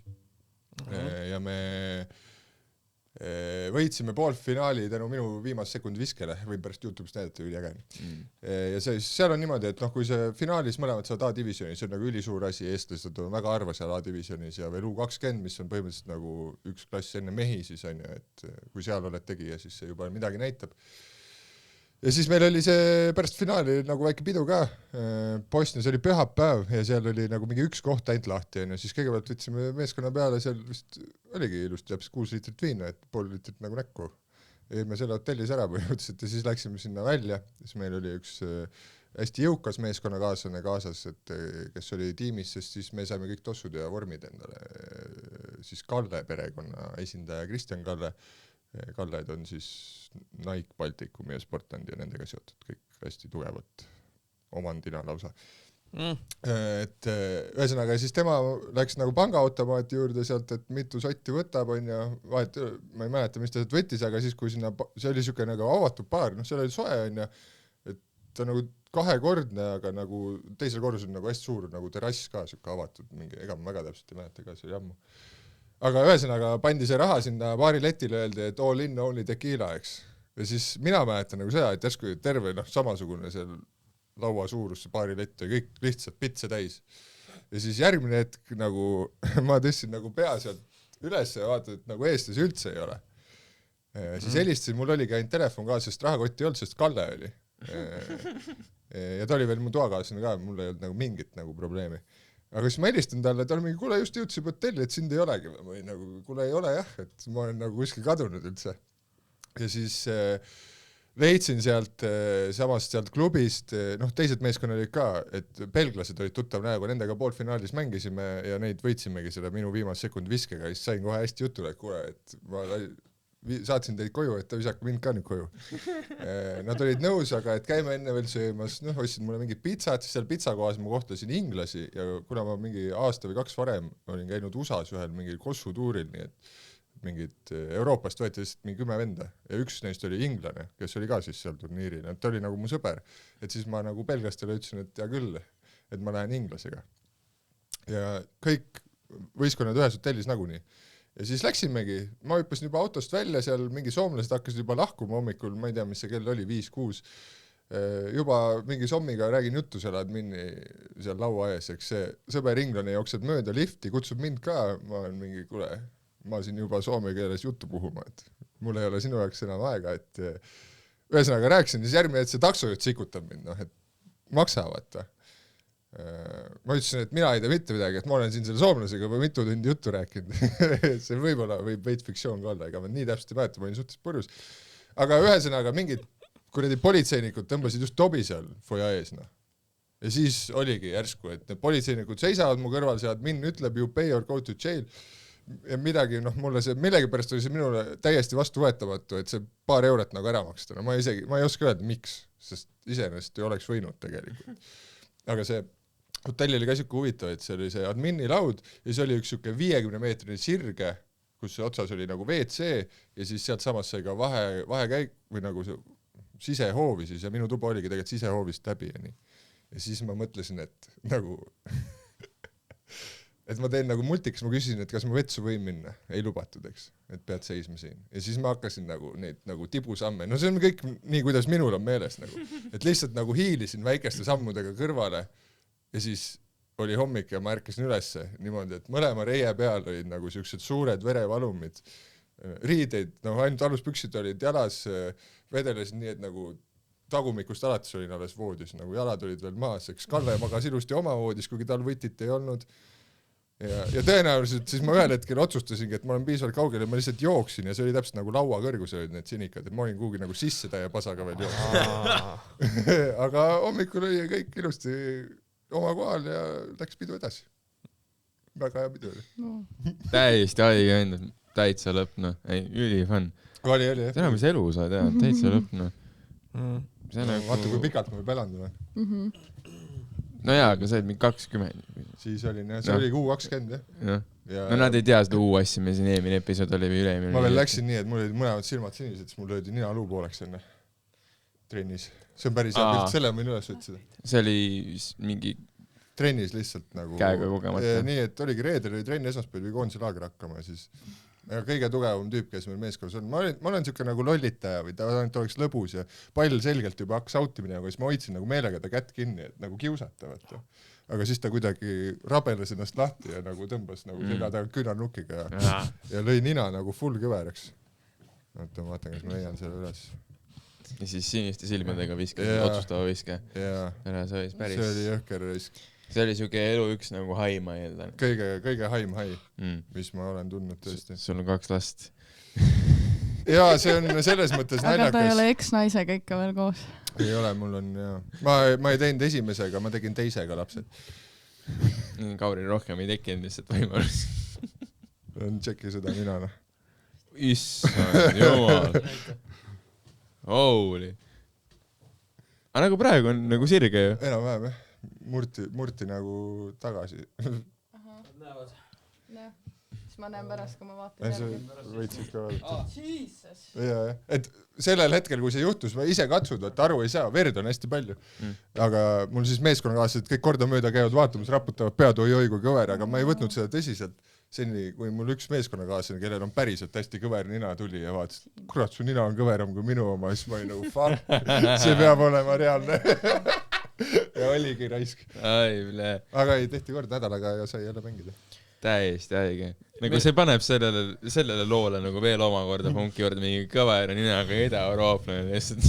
Ja me võitsime poolfinaali tänu minu viimase sekundi viskele, võin pärast YouTube'ist näidata, üliäge. Ja seal on niimoodi, et kui see finaalis mõlemad saavad A-divisionis, see on nagu ülisuur asi, eestlased on väga harva seal A-divisionis ja veel U20, mis on põhimõtteliselt nagu üks klass enne mehi, siis on ju, et kui seal oled tegija, siis see juba midagi näitab. Ja siis meil oli see pärast finaali nagu väike pidu ka. Bosnias oli pühapäev ja seal oli nagu mingi üks koht ainult lahti. Ja siis kõigepealt võtsime meeskonna peale, seal vist oligi ilusti täpselt 6 liitrit viina, et 3 liitrit nagu näkku. Jäime selle hotellis ära põhimõtteliselt ja siis läksime sinna välja. Siis meil oli üks hästi jõukas meeskonnakaaslane kaasas, et kes oli tiimis, sest siis me saime kõik tossud ja vormid endale. Siis Kalle perekonna esindaja Kristjan Kalle. Kalled on siis Nike, Baltikum ja Sportlandi ja nendega seotud kõik hästi tugevat omandina lausa. Et ühesõnaga siis tema läks nagu pangaautomaati juurde sealt, et mitu sotti võtab on ja vahet, ma ei mäleta, mis ta sealt võttis, aga siis kui sinna, see oli siuke nagu avatud baar, seal oli soe on ja et ta nagu kahekordne, aga nagu teisel korrus on nagu hästi suur nagu terrass ka siuke avatud, mingi, ega ma väga täpselt ei mäleta ka, see oli ammu. Aga ühesõnaga pandi see raha sinna baariletile, öeldi, et all in, only tequila, eks. Ja siis mina mäletan nagu seda, et järsku terve samasugune seal laua suurus see baarilett ja kõik lihtsalt pitse täis. Ja siis järgmine hetk nagu ma tõstsin nagu pea sealt üles ja vaatad, et nagu eestlasi üldse ei ole. Siis helistasin, mul oligi ainult telefon ka, sest rahakotti ei olnud, sest Kalle oli. Ja ta oli veel mu toakaaslane ka, mul ei olnud nagu mingit nagu probleemi. Aga siis ma helistan talle, ta oli mingi, kuule just jõudsin hotelli, et sind ei olegi. Ma olin nagu, kuule ei ole jah, et ma olen nagu kuskil kadunud üldse. Ja siis leidsin sealt samast sealt klubist, teised meeskonna olid ka, et belglased olid tuttav näegu, nendega poolfinaalis mängisime ja neid võitsimegi selle minu viimase sekundi viskega, siis sain kohe hästi jutule, et kuule, et ma saatsin teid koju, et ta visake mind ka nüüd koju. Nad olid nõus, aga et käime enne veel söömas, ostsin mulle mingid pitsad, siis seal pitsakohas ma kohtasin inglasi ja kuna ma mingi aasta või 2 varem olin käinud USAs ühel mingil kossutuuril, nii et mingid Euroopast võeti lihtsalt mingi 10 venda ja üks neist oli inglane, kes oli ka siis seal turniiril, et ta oli nagu mu sõber, et siis ma nagu belglastele ütlesin, et hea küll, et ma lähen inglasega. Ja kõik võistkonnad ühes hotellis nagunii. Ja siis läksimegi, ma hüppasin juba autost välja, seal mingi soomlased hakkasid juba lahkuma hommikul, ma ei tea, mis see kell oli, 5-6. Juba mingi sommiga räägin juttu seal admini seal laua ees, eks see sõber inglane jookseb mööda lifti, kutsub mind ka, ma olen mingi, kuule, ma siin juba soome keeles juttu puhuma, et mul ei ole sinu jaoks enam aega, et ühesõnaga rääkisin, siis järgmine, et see taksojuht sikutab mind, et maksavad. Ma ütlesin, et mina ei tea mitte midagi, et ma olen siin selle soomlasega või mitu tundi juttu rääkinud. See võib-olla võib veid fiktsioon ka olla, ega ma nii täpselt ei mäleta, ma olin suhtes purjus. Aga ühesõnaga mingid kuradi politseinikud tõmbasid just tobi seal foja ees. Ja siis oligi järsku, et need politseinikud seisavad mu kõrval, see admin ütleb you pay or go to jail. Ja midagi, mulle see millegipärast oli see minule täiesti vastuvõetamatu, et see paar eurot nagu ära maksta. Ma ei oska öelda, miks, sest iseenesest ei oleks võinud tegelikult. Aga see hotelli oli ka siuke huvitav, et see oli see admini laud ja see oli üks siuke 50-meetrine sirge, kus see otsas oli nagu WC ja siis sealt samas sai ka vahekäik või nagu see sisehoovi siis ja minu tuba oligi tegelikult sisehoovist läbi ja nii. Ja siis ma mõtlesin, et nagu et ma teen nagu multiks, ma küsisin, et kas ma vetsu võin minna, ei lubatud, eks, et pead seisma siin. Ja siis ma hakkasin nagu neid nagu tibusamme, no see on kõik nii, kuidas minul on meeles nagu, et lihtsalt nagu hiilisin väikeste sammudega kõrvale ja siis oli hommik ja ma ärkasin ülesse niimoodi, et mõlema reie peal olid nagu siuksed suured verevalumid, riideid, ainult aluspüksid olid jalas, vedelesin nii, et nagu tagumikust alates olin alles voodis, nagu jalad olid veel maas, eks Kalle magas ilusti oma voodis, kuigi tal võtit ei olnud. Ja tõenäoliselt siis ma ühel hetkel otsustasingi, et ma olen piisavalt kaugel ja ma lihtsalt jooksin ja see oli täpselt nagu laua kõrgusel olid need sinikad, et ma olin kuhugi nagu sisse täie pasaga veel jooksin. Aga hommikul oli kõik ilusti oma kohal ja läks pidu edasi. Väga hea pidu oli. Täiesti haige enda, täitsa lõpp, noh. Ei, üli fun. Oli, jah. Täna mis elu sa tead, täitsa lõpp, noh. Vaata, kui pikalt ma juba elanud olen. No jaa, aga sa oled mingi 20. Siis olin, jah. See oli kuu 20, jah. No nad ei tea seda asja, meil siin eelmine episood oli või üle-eelmine. Ma veel läksin nii, et mul olid mõlemad silmad sinised, siis mul löödi nina luu pooleks enne trennis. See on päris hea pilt, selle võin üles otsida. See oli mingi trennis lihtsalt nagu käega kogemata. Nii, et oligi reedel oli trenn esmaspäev või koondise laager hakkama ja siis kõige tugevam tüüp, kes meil meeskonnas on. Ma olen siuke nagu lollitaja või ta oleks lõbus ja pall selgelt juba hakkas outi minema, siis ma hoidsin nagu meelega ta kätt kinni, et nagu kiusata, vaata. Aga siis ta kuidagi rabeles ennast lahti ja nagu tõmbas nagu selja taga küünarnukiga ja lõi nina nagu full kõveraks. Oota, ma vaatan, kas ma leian selle üles. Ja siis siniste silmadega viske, otsustava viske. Ära see oli päris. See oli jõhker risk. See oli siuke elu üks nagu hai, ma eeldan. Kõige haim hai, mis ma olen tundnud tõesti. Sul on 2 last. Jaa, see on selles mõttes naljakas. Aga ta ei ole eks-naisega ikka veel koos. Ei ole, mul on jaa. Ma ei teinud esimesega, ma tegin teisega lapsed. Kauri rohkem ei tekkinud lihtsalt võimalus. Tšeki seda ninana. Issand, jumal. Holy. Aga nagu praegu on nagu sirge ju. Enam-vähem, jah. Murti nagu tagasi. Näevad. Siis ma näen pärast, kui ma vaatan järgi. Võid ikka vaadata. Jesus. Jaa, et sellel hetkel, kui see juhtus, ma ise katsud, et aru ei saa, verd on hästi palju. Aga mul siis meeskonnakaaslased kõik kordamööda käivad vaatamas, raputavad pead oi kui kõver, aga ma ei võtnud seda tõsiselt. Seni, kui mul üks meeskonnakaaslane, kellel on päriselt hästi kõver nina tuli ja vaatas, kurat, su nina on kõveram kui minu oma, siis ma olin nagu fuck, see peab olema reaalne. Ja oligi raisk. Aga ei tehti kord nädalaga ja sai jälle mängida. Täiesti haige. Nagu see paneb sellele loole nagu veel omakorda punki juurde mingi kõver ninaga ida-eurooplane lihtsalt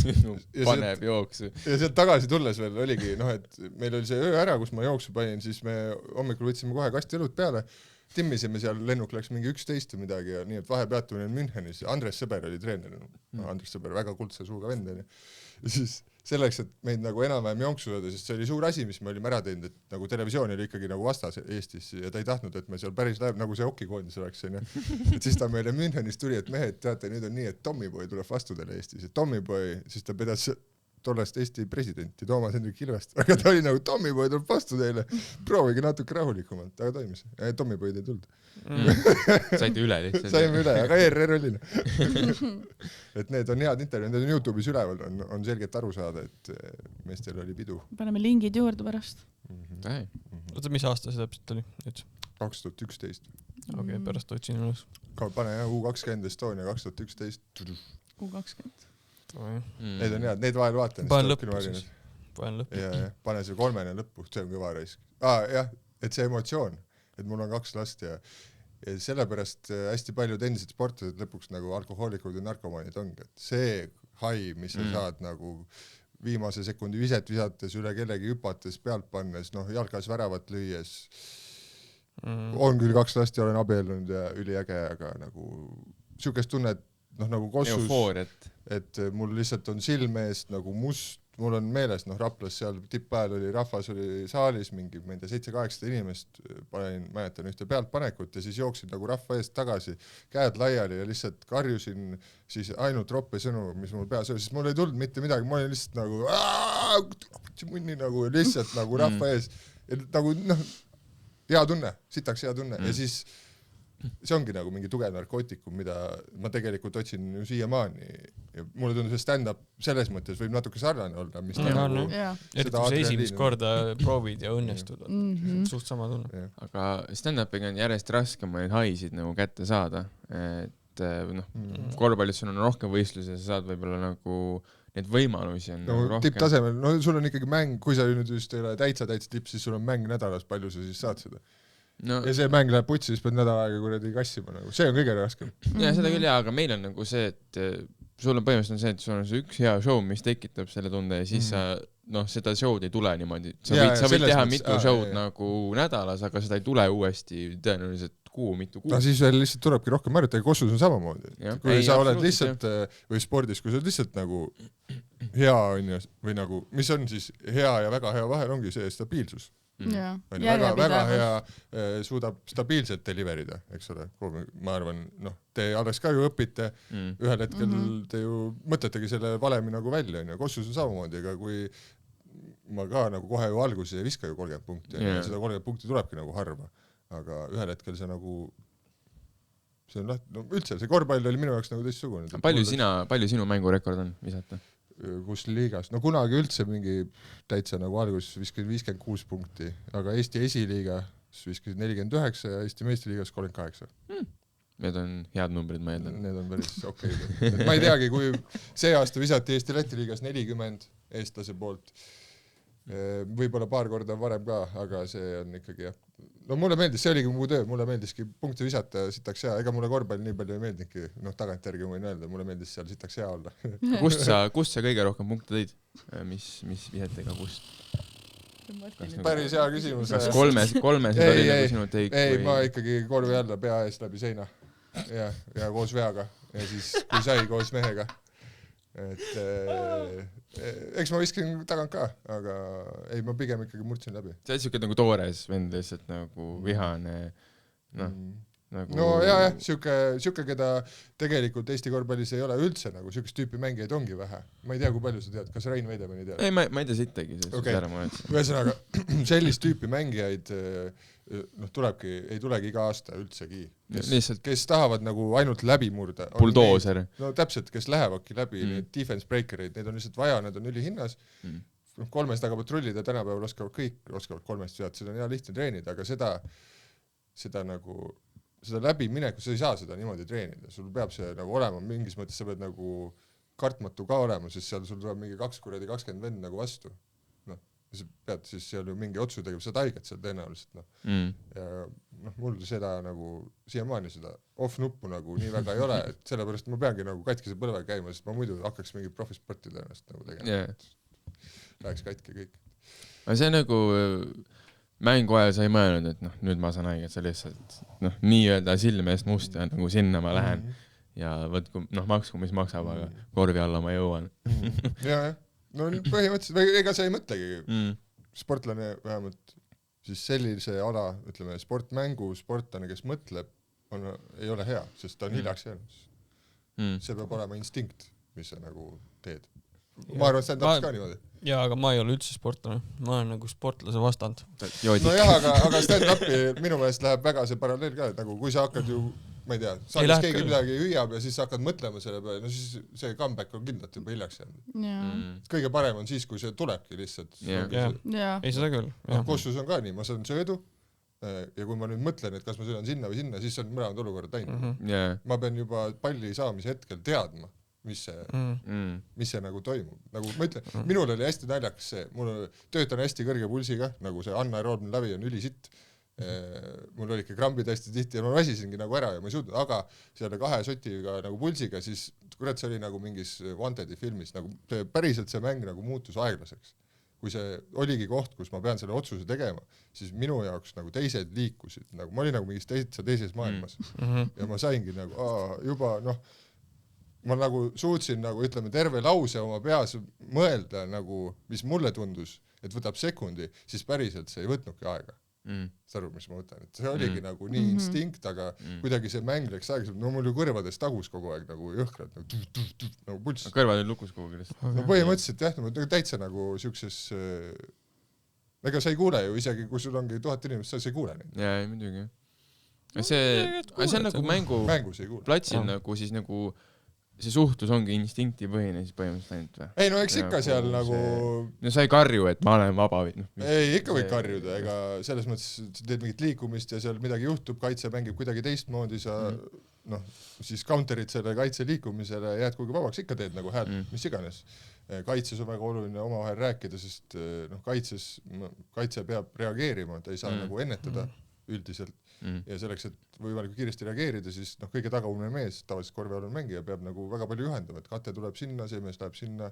paneb jooksu. Ja sealt tagasi tulles veel oligi, et meil oli see öö ära, kus ma jooksu panin, siis me hommikul võtsime kohe kasti õlut peale, timmisime seal, lennuk läks mingi 11 või midagi ja nii, et vahepeatumine on Münchenis ja Andres Sõber oli treener. Andres Sõber, väga kuldse suuga vend. Ja siis selleks, et meid nagu enam-vähem jonksu lööda, sest see oli suur asi, mis me olime ära teinud, et nagu televisioon oli ikkagi nagu vastas Eestis ja ta ei tahtnud, et me seal päris läheb, nagu see hokikoondis oleks. Et siis ta meile Münchenis tuli, et mehed, teate, nüüd on nii, et Tommyboy tuleb vastu teile Eestis. Et Tommyboy, siis ta pedas tollest Eesti presidenti Toomas Hendrik Ilvest, aga ta oli nagu Tommyboy tuleb vastu teile, proovige natuke rahulikumalt, aga toimis. Tommyboy ei tulnud. Saite üle lihtsalt. Saime üle, aga ERR oli. Et need on head intervjuud, need on YouTube'is üleval, on selgelt aru saada, et meestel oli pidu. Paneme lingid juurde pärast. Oota, mis aasta see täpselt oli? 2011. Okei, pärast otsin üles. Pane U20 Estonia 2011. U20. Need on head, need vahel vaatan. Panen lõppu siis. Pane see 3. lõppu, see on kõva raisk. Jah, et see emotsioon, et mul on 2 last ja sellepärast hästi paljud endised sportlased lõpuks nagu alkohoolikud ja narkomaanid ongi, et see hai, mis sa saad nagu viimase sekundi viset visates, üle kellegi hüpates, pealt pannes, jalgas väravat lüües, on küll 2 last ja olen abiellunud ja üliäge, aga nagu siukest tunnet, nagu kossus, et mul lihtsalt on silme eest nagu must, mul on meeles, Raplas seal tippajal oli, rahvas oli saalis mingi, ma ei tea, 7-8 inimest, mäletan ühte pealtpanekut ja siis jooksin nagu rahva eest tagasi, käed laiali ja lihtsalt karjusin siis ainult roppe sõnu, mis mul peas oli, sest mul ei tulnud mitte midagi, ma olin lihtsalt nagu munni nagu lihtsalt nagu rahva ees, nagu hea tunne, sitaks hea tunne ja siis see ongi nagu mingi tugev narkootikum, mida ma tegelikult otsin ju siiamaani ja mulle tundub see stand-up selles mõttes võib natuke sarnane olla, mis nagu et kui see esimest korda proovid ja õnnestud, suht sama tunne. Aga stand-upiga on järjest raskem neid haisid nagu kätte saada, et korvpallis sul on rohkem võistlusi ja sa saad võib-olla nagu neid võimalusi on nagu rohkem. Tipptasemel, sul on ikkagi mäng, kui sa nüüd just ei ole täitsa tipp, siis sul on mäng nädalas, palju sa siis saad seda. Ja see mäng läheb putsi, siis pead nädal aega kuradi kassima nagu. See on kõige raskem. Ja seda küll, aga meil on nagu see, et sul on põhimõtteliselt see, et sul on see üks hea show, mis tekitab selle tunde ja siis sa seda show'd ei tule niimoodi. Sa võid teha mitu show'd nagu nädalas, aga seda ei tule uuesti tõenäoliselt mitu kuu. No siis veel lihtsalt tulebki rohkem harjutada, Kossus on samamoodi. Kui sa oled lihtsalt, või spordis, kui sa oled lihtsalt nagu hea on või nagu, mis on siis hea ja väga hea vahel ongi see stabiilsus. Väga hea suudab stabiilselt deliverida, eks ole. Ma arvan, te alles ka ju õpite, ühel hetkel te ju mõtletegi selle valemi nagu välja, Kossus on samamoodi, aga kui ma ka nagu kohe ju alguses ei viska ju 30 punkti, seda 30 punkti tulebki nagu harva, aga ühel hetkel see nagu see on üldse, see korvpall oli minu jaoks nagu teistsugune. Palju sinu mängurekord on visata? Kus liigas? No kunagi üldse mingi täitsa nagu alguses viskasid 56 punkti, aga Eesti esiliiga viskasid 49 ja Eesti meistriliigas 38. Need on head numbrid, ma eeldan. Need on päris okei. Ma ei teagi, kui see aasta visati Eesti-Läti liigas 40 eestlase poolt. Võib-olla paar korda varem ka, aga see on ikkagi jah. No mulle meeldis, see oligi mu töö, mulle meeldiski punkti visata ja sitaks hea, ega mulle korvpall nii palju ei meeldinudki, tagantjärgi võin öelda, mulle meeldis seal sitaks hea olla. Kust sa kõige rohkem punkte tõid? Mis visetega kust? Päris hea küsimus. Kas kolmes oli nagu sinu teik? Ei, ma ikkagi korvi alla pea eest läbi seina ja koos veaga ja siis kui sai koos mehega. Eks ma viskin tagant ka, aga ei, ma pigem ikkagi murtsin läbi. See on siuke nagu toores vend, lihtsalt nagu vihane, nagu... No jah, siuke, keda tegelikult Eesti korvpallis ei ole üldse, nagu siukest tüüpi mängijaid ongi vähe. Ma ei tea, kui palju sa tead, kas Rein Veidemani tead? Ei, ma ei tea sittagi. Ühesõnaga, sellist tüüpi mängijaid ei tulegi iga aasta üldsegi, kes tahavad nagu ainult läbi murda. Buldooser. No täpselt, kes lähevadki läbi need defense breakereid, neid on lihtsalt vaja, need on ülihinnas. 3 taga patrullida tänapäeval oskavad 3 vead, seda on hea lihtne treenida, aga seda läbiminekut, sa ei saa seda niimoodi treenida, sul peab see nagu olema, mingis mõttes sa pead nagu kartmatu ka olema, sest seal sul tuleb mingi 20 vend nagu vastu. Sa pead siis seal ju mingi otsu tegema, sa taigad seal tõenäoliselt. Ja mul seda nagu siiamaani seda off-nuppu nagu nii väga ei ole, et sellepärast ma peangi nagu katkise põlve käima, sest ma muidu hakkaks mingi profisporti tõenäoliselt nagu tegema. Läheks katki kõik. Aga see nagu mängu ajal sa ei mõelnud, et nüüd ma saan aega, et sa lihtsalt nii-öelda silme eest must ja nagu sinna ma lähen ja võtku, maksku mis maksab, aga korvi alla ma jõuan. Jah. No põhimõtteliselt, ega sa ei mõtlegi. Sportlane vähemalt siis sellise ala, ütleme, sportmängu, sportlane, kes mõtleb, ei ole hea, sest ta on hiljaks jäänud. See peab olema instinkt, mis sa nagu teed. Ma arvan, et stand-ups ka niimoodi. Jaa, aga ma ei ole üldse sportlane. Ma olen nagu sportlase vastand. No jah, aga stand-upi minu meelest läheb väga see paralleel ka, et nagu kui sa hakkad ju ma ei tea, saalis keegi midagi hüüab ja siis hakkad mõtlema selle peale, no siis see comeback on kindlalt juba hiljaks jäänud. Kõige parem on siis, kui see tulebki lihtsalt. Ei seda küll. Kossus on ka nii, ma saan söödu ja kui ma nüüd mõtlen, et kas ma söödan sinna või sinna, siis on mõlemad olukorrad läinud. Ma pean juba palli saamise hetkel teadma, mis see nagu toimub. Nagu ma ütlen, minul oli hästi naljakas see, mul töötan hästi kõrge pulsiga, nagu see anaeroobne läbi on ülisitt. Mul oli ikka krambid hästi tihti ja ma väsisingi nagu ära ja ma ei suutnud, aga selle 2 sotiga nagu pulsiga, siis kurat, see oli nagu mingis Wantedi filmis, nagu päriselt see mäng nagu muutus aeglaseks. Kui see oligi koht, kus ma pean selle otsuse tegema, siis minu jaoks nagu teised liikusid, nagu ma olin nagu mingis teises maailmas ja ma saingi nagu juba ma nagu suutsin nagu ütleme terve lause oma peas mõelda nagu, mis mulle tundus, et võtab sekundi, siis päriselt see ei võtnudki aega. Sa aru, mis ma mõtlen, et see oligi nagu nii instinkt, aga kuidagi see mäng läks aeglaselt, no mul ju kõrvades tagus kogu aeg nagu jõhkralt nagu pulss. Kõrvad oli lukus kogu aeg. No põhimõtteliselt jah, täitsa nagu siukses ega sa ei kuule ju, isegi kui sul ongi 1000 inimest, sa ei kuule neid. Jaa, muidugi. See on nagu mängus ei kuule. Platsil nagu siis nagu see suhtlus ongi instinktivõhine siis põhimõtteliselt ainult või? Ei, no eks ikka seal nagu... No sa ei karju, et ma olen vaba. Ei, ikka võib karjuda, ega selles mõttes teed mingit liikumist ja seal midagi juhtub, kaitse mängib kuidagi teistmoodi, sa siis counterid selle kaitse liikumisele, jääd kuigi vabaks, ikka teed nagu hääl, mis iganes. Kaitses on väga oluline omavahel rääkida, sest kaitse peab reageerima, ta ei saa nagu ennetada üldiselt. ja selleks, et võimalikult kiiresti reageerida, siis kõige tagaumne mees, tavaliselt korvpallur mängija peab nagu väga palju ühendama, et kate tuleb sinna, see mees läheb sinna,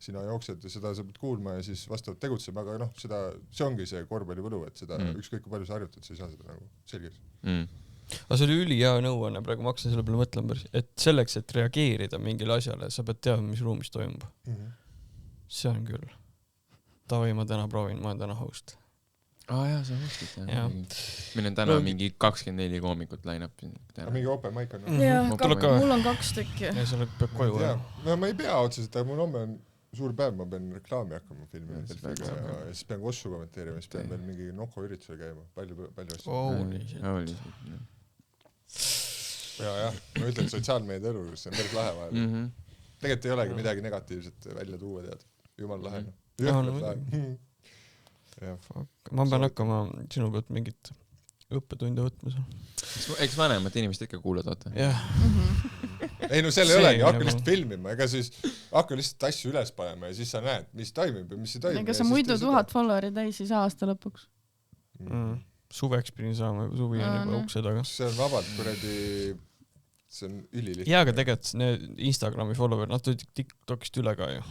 sina jooksed ja seda sa pead kuulma ja siis vastavalt tegutsema, aga see ongi see korvpalli võlu, et seda ükskõik kui palju sa harjutad, sa ei saa seda nagu selgeks. Aga see oli ülihea nõuanne, praegu ma hakkasin selle peale mõtlema, et selleks, et reageerida mingile asjale, sa pead teadma, mis ruumis toimub. See on küll. Tavai, ma täna proovin, ma olen täna host. Jaa, sa hostid, jah. Meil on täna mingi 24 koomikut line-up. Mingi open mic on. Mul on 2 tükki. Ja selle peab koju. Ma ei pea otseselt, aga mul homme on suur päev, ma pean reklaami hakkama filmi ja siis pean Kossu kommenteerima, siis pean veel mingi Noko üritusel käima. Palju asju. Ja, ma ütlen sotsiaalmeedia elu, see on päris lahe vahel. Tegelikult ei olegi midagi negatiivset välja tuua, tead. Jumal lahe. Ma pean hakkama sinu pealt mingit õppetunde võtma. Eks vanemad inimesed ikka kuulad, vaata. Jah. Ei selle ei olegi, hakka lihtsalt filmima, ega siis hakka lihtsalt asju üles panema ja siis sa näed, mis toimib ja mis ei toimib. Ega sa muidu 1000 followeri täis ei saa aasta lõpuks. Suveks pidin saama, suvi on juba ukse taga. See on vabalt kuradi, see on ülilihtne. Ja, aga tegelikult need Instagrami follower, nad tulid TikTokist üle ka ju.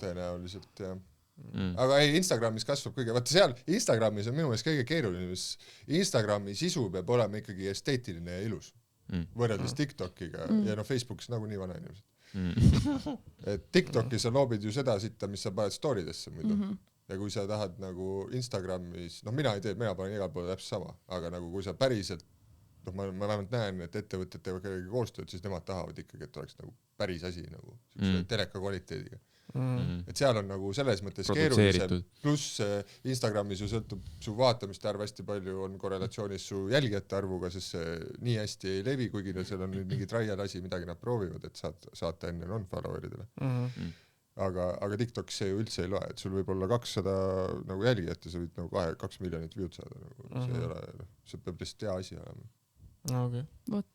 Tõenäoliselt, jah. Aga ei, Instagramis kasvab kõige, vaata seal Instagramis on minu meelest kõige keeruline, mis Instagrami sisu peab olema ikkagi esteetiline ja ilus. Võrreldes TikTokiga ja Facebookis nagu nii vana inimesed. Et TikTokis sa loobid ju seda sitta, mis sa paned storidesse muidu. Ja kui sa tahad nagu Instagramis, mina ei tee, mina panen igal poole täpselt sama, aga nagu kui sa päriselt, ma vähemalt näen, et ettevõtted teevad kellegi koostööd, siis nemad tahavad ikkagi, et oleks nagu päris asi nagu teleka kvaliteediga. Et seal on nagu selles mõttes keerulisem, pluss Instagramis ju sõltub su vaatamiste arv hästi palju on korrelatsioonis su jälgijate arvuga, sest see nii hästi ei levi, kuigi seal on nüüd mingi trial asi, midagi nad proovivad, et saata enne non-followeridele. Aga TikTokis see ju üldse ei loe, et sul võib olla 200 nagu jälgijat ja sa võid nagu 2 miljonit view'd saada. See ei ole, see peab lihtsalt hea asi olema. Okay. Vot.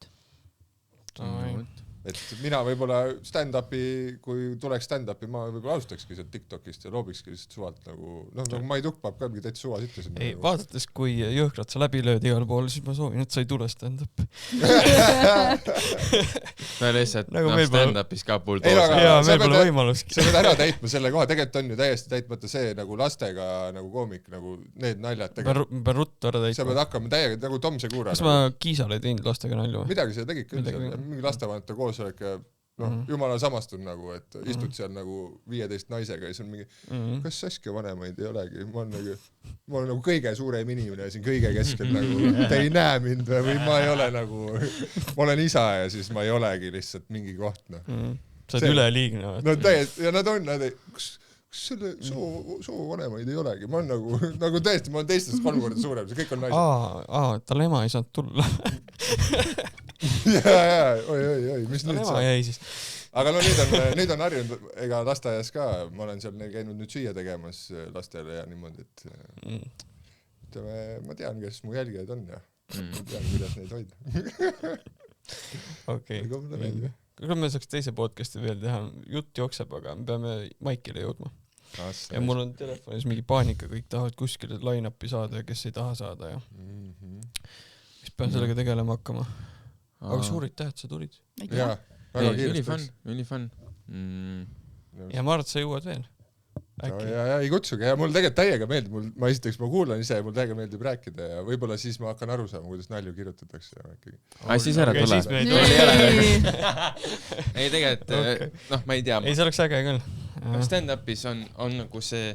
Et mina võib-olla stand-upi, kui tuleks stand-upi, ma võib-olla alustakski sealt TikTokist ja loobikski lihtsalt suvalt nagu, nagu ma ei tukpab ka mingi täitsa suva ütlesin. Ei, vaadates kui jõhkrad sa läbi lööd igal pool, siis ma soovin, et sa ei tule stand-upi. No lihtsalt stand-upis ka pull toos. Jaa, meil pole võimaluski. Sa pead ära täitma selle koha, tegelikult on ju täiesti täitmata see nagu lastega nagu koomik, nagu need naljad tegelikult. Ma pean ruttu ära täitma. Sa pead hakkama täiega nagu Tom Segura. Kas ma Kiisale ei teinud lastega nalju? Midagi seda tegid küll, mingi lastevanete koosolek ja jumala samastun nagu, et istud seal nagu 15 naisega ja siis on mingi, kas Saskia vanemaid ei olegi? Ma olen nagu kõige suurem inimene siin kõige keskel nagu, te ei näe mind või ma ei ole nagu, ma olen isa ja siis ma ei olegi lihtsalt mingi koht. Sa oled üleliigne. No täiesti, ja nad kas selle soo vanemaid ei olegi? Ma olen nagu tõesti, ma olen teistest 3 korda suurem, see kõik on naised. Tal ema ei saanud tulla. oi, mis nüüd saab? Aga nüüd on harjunud, ega lasteaias ka, ma olen seal käinud nüüd süüa tegemas lastele ja niimoodi, et ütleme, ma tean, kes mu jälgijad on ja tean, kuidas neid hoida. Okei. Kui me saaks teise podcasti veel teha, jutt jookseb, aga me peame Maikile jõudma. Ja mul on telefonis mingi paanika, kõik tahavad kuskile line-upi saada ja kes ei taha saada ja mis pean sellega tegelema hakkama. Aga suurid tähed, sa tulid. Jaa, väga kiiresti. Üli fun. Ja ma arvan, et sa jõuad veel. Ja ei kutsugi, ja mul tegelikult täiega meeldib, ma kuulan ise ja mul täiega meeldib rääkida ja võib-olla siis ma hakkan aru saama, kuidas nalju kirjutatakse. Siis ära tule. Ei tegelikult, ma ei tea. Ei, see oleks äge küll. Stand-upis on nagu see,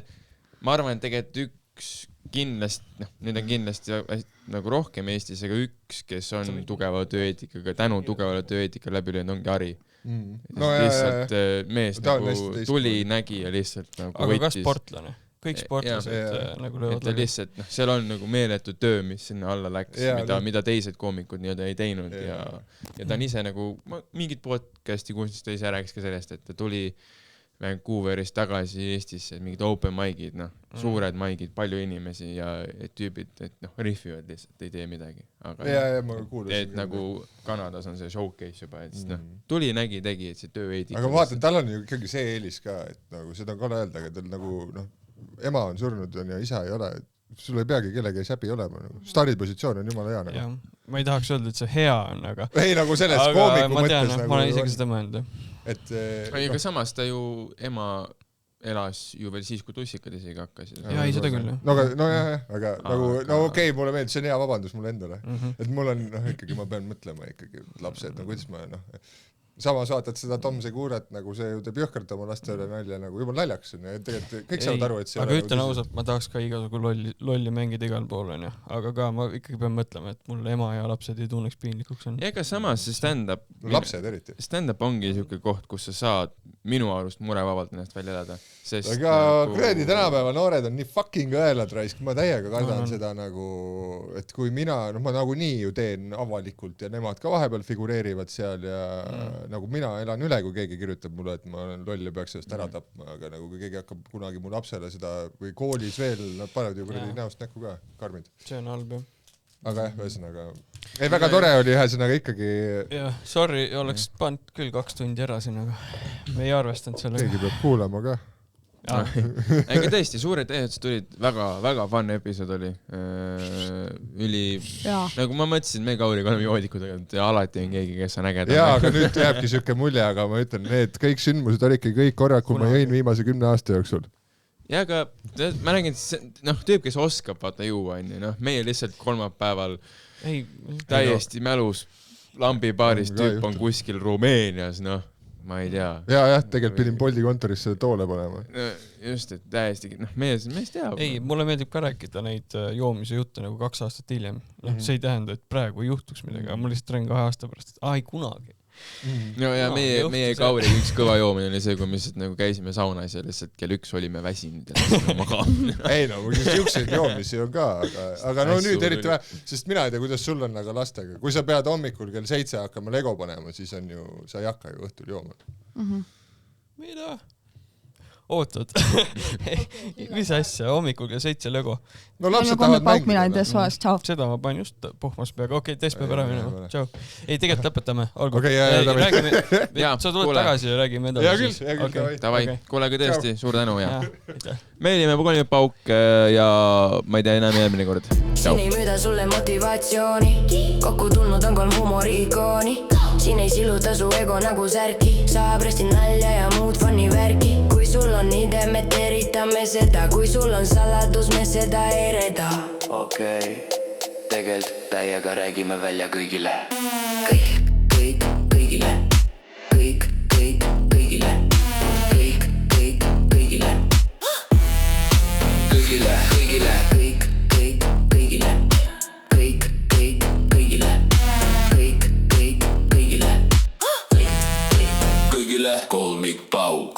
ma arvan, et tegelikult üks kindlasti, nüüd on kindlasti nagu rohkem Eestis, aga üks, kes on tugeva tööeetikaga, tänu tugevale tööeetikale läbi löönud, ongi Ari. Lihtsalt mees nagu tuli, nägi ja lihtsalt nagu aga ka sportlane, kõik sportlased nagu löövad läbi. Lihtsalt, seal on nagu meeletu töö, mis sinna alla läks, mida teised koomikud nii-öelda ei teinud ja ta on ise nagu, mingid podcasti kuulsist ta ise rääkis ka sellest, et ta tuli Vancouverist tagasi Eestisse, mingid open mic'id, suured mic'id, palju inimesi ja tüübid, et riffivad lihtsalt, ei tee midagi. Ja ma kuulasin. Et nagu Kanadas on see showcase juba, et tuli, nägi, tegi, et see tööeetika. Aga vaatan, tal on ju ikkagi see eelis ka, et nagu seda on ka öelda, aga tal nagu, ema on surnud ja isa ei ole, sul ei peagi kellegi säbi olema nagu. Stardipositsioon on jumala hea nagu. Ma ei tahaks öelda, et see hea on, aga ei nagu selles koomiku mõttes nagu ma olen isegi seda mõelnud. Aga samas ta ju ema elas ju veel siis, kui tussikad isegi hakkasid. Jaa, ei seda küll. No jah, aga nagu, no okei, mulle meeldib, see on hea vabandus mulle endale. Et mul on, ikkagi ma pean mõtlema ikkagi lapsed, no kuidas ma, samas vaatad seda Tom Segurat, nagu see ju teeb jõhkart oma lastele nalja, nagu juba naljaks on ja tegelikult kõik saavad aru, et see aga ütlen ausalt, ma tahaks ka igasugu lolli mängida igal pool, on ju. Aga ka ma ikkagi pean mõtlema, et mul ema ja lapsed ei tunneks piinlikuks on. Ja ega samas see stand-up lapsed eriti. Stand-up ongi siuke koht, kus sa saad minu arust murevabalt ennast välja elada. Aga kuradi tänapäeva noored on nii fucking õelad raisk, ma täiega kardan seda nagu, et kui mina, ma nagu nii ju teen avalikult ja nemad ka vahepeal figureerivad seal ja nagu mina elan üle, kui keegi kirjutab mulle, et ma olen loll ja peaks sellest ära tapma, aga nagu kui keegi hakkab kunagi mu lapsele seda või koolis veel, nad panevad ju kuradi näost näkku ka, karmid. See on halb, jah. Aga jah, ühesõnaga, ei väga tore oli ühesõnaga ikkagi. Jah, sorry, oleks pannud küll 2 tundi ära siin, aga me ei arvestanud sellega. Keegi peab kuulama ka. Ega tõesti, suured ehitused tulid, väga fun episood oli. Nagu ma mõtlesin, me Kauriga oleme joodikud, aga alati on keegi, kes on ägedam. Jaa, aga nüüd jääbki siuke mulje, aga ma ütlen, need kõik sündmused olidki kõik korrad, kui ma jõin viimase 10 aasta jooksul. Ja aga ma räägin, tüüp, kes oskab vaata juua, meie lihtsalt kolmapäeval täiesti mälus lambipaaris tüüp on kuskil Rumeenias, ma ei tea. Jah, tegelikult pidin Boldi kontorisse toole panema. Just, et täiesti, mees teab. Ei, mulle meeldib ka rääkida neid joomise jutte nagu 2 aastat hiljem. See ei tähenda, et praegu ei juhtuks midagi, aga ma lihtsalt räägin 2 aasta pärast, et ei kunagi. No ja meie Kauriga üks kõva joomine oli see, kui me lihtsalt nagu käisime saunas ja lihtsalt kell 1 olime väsinud ja magama. Ei no, siukseid joomisi on ka, aga no nüüd eriti vähe, sest mina ei tea, kuidas sul on aga lastega. Kui sa pead hommikul kell 7 hakkama Lego panema, siis on ju, sa ei hakka ju õhtul jooma. Mida? Ootad. Mis asja, hommikul kell 7 Lego. No lapsed tahavad mängida. Seda ma panen just pohmas peaga. Okei, teist peab ära minema. Tšau. Ei, tegelikult lõpetame. Sa tuled tagasi ja räägime edasi. Ja küll. Davai, kuule aga tõesti, suur tänu ja me olime Kolme Pauk ja ma ei tea enam järgmine kord. Siin ei müüda sulle motivatsiooni, kokku tulnud on 3 humorikooni. Siin ei siluta su ego nagu särki, saab resti nalja ja muud funny värki. Kui sul on ide, me teritame seda, kui sul on saladus, me seda ei reda. Okei, tegelikult täiega räägime välja kõigile. Kõik.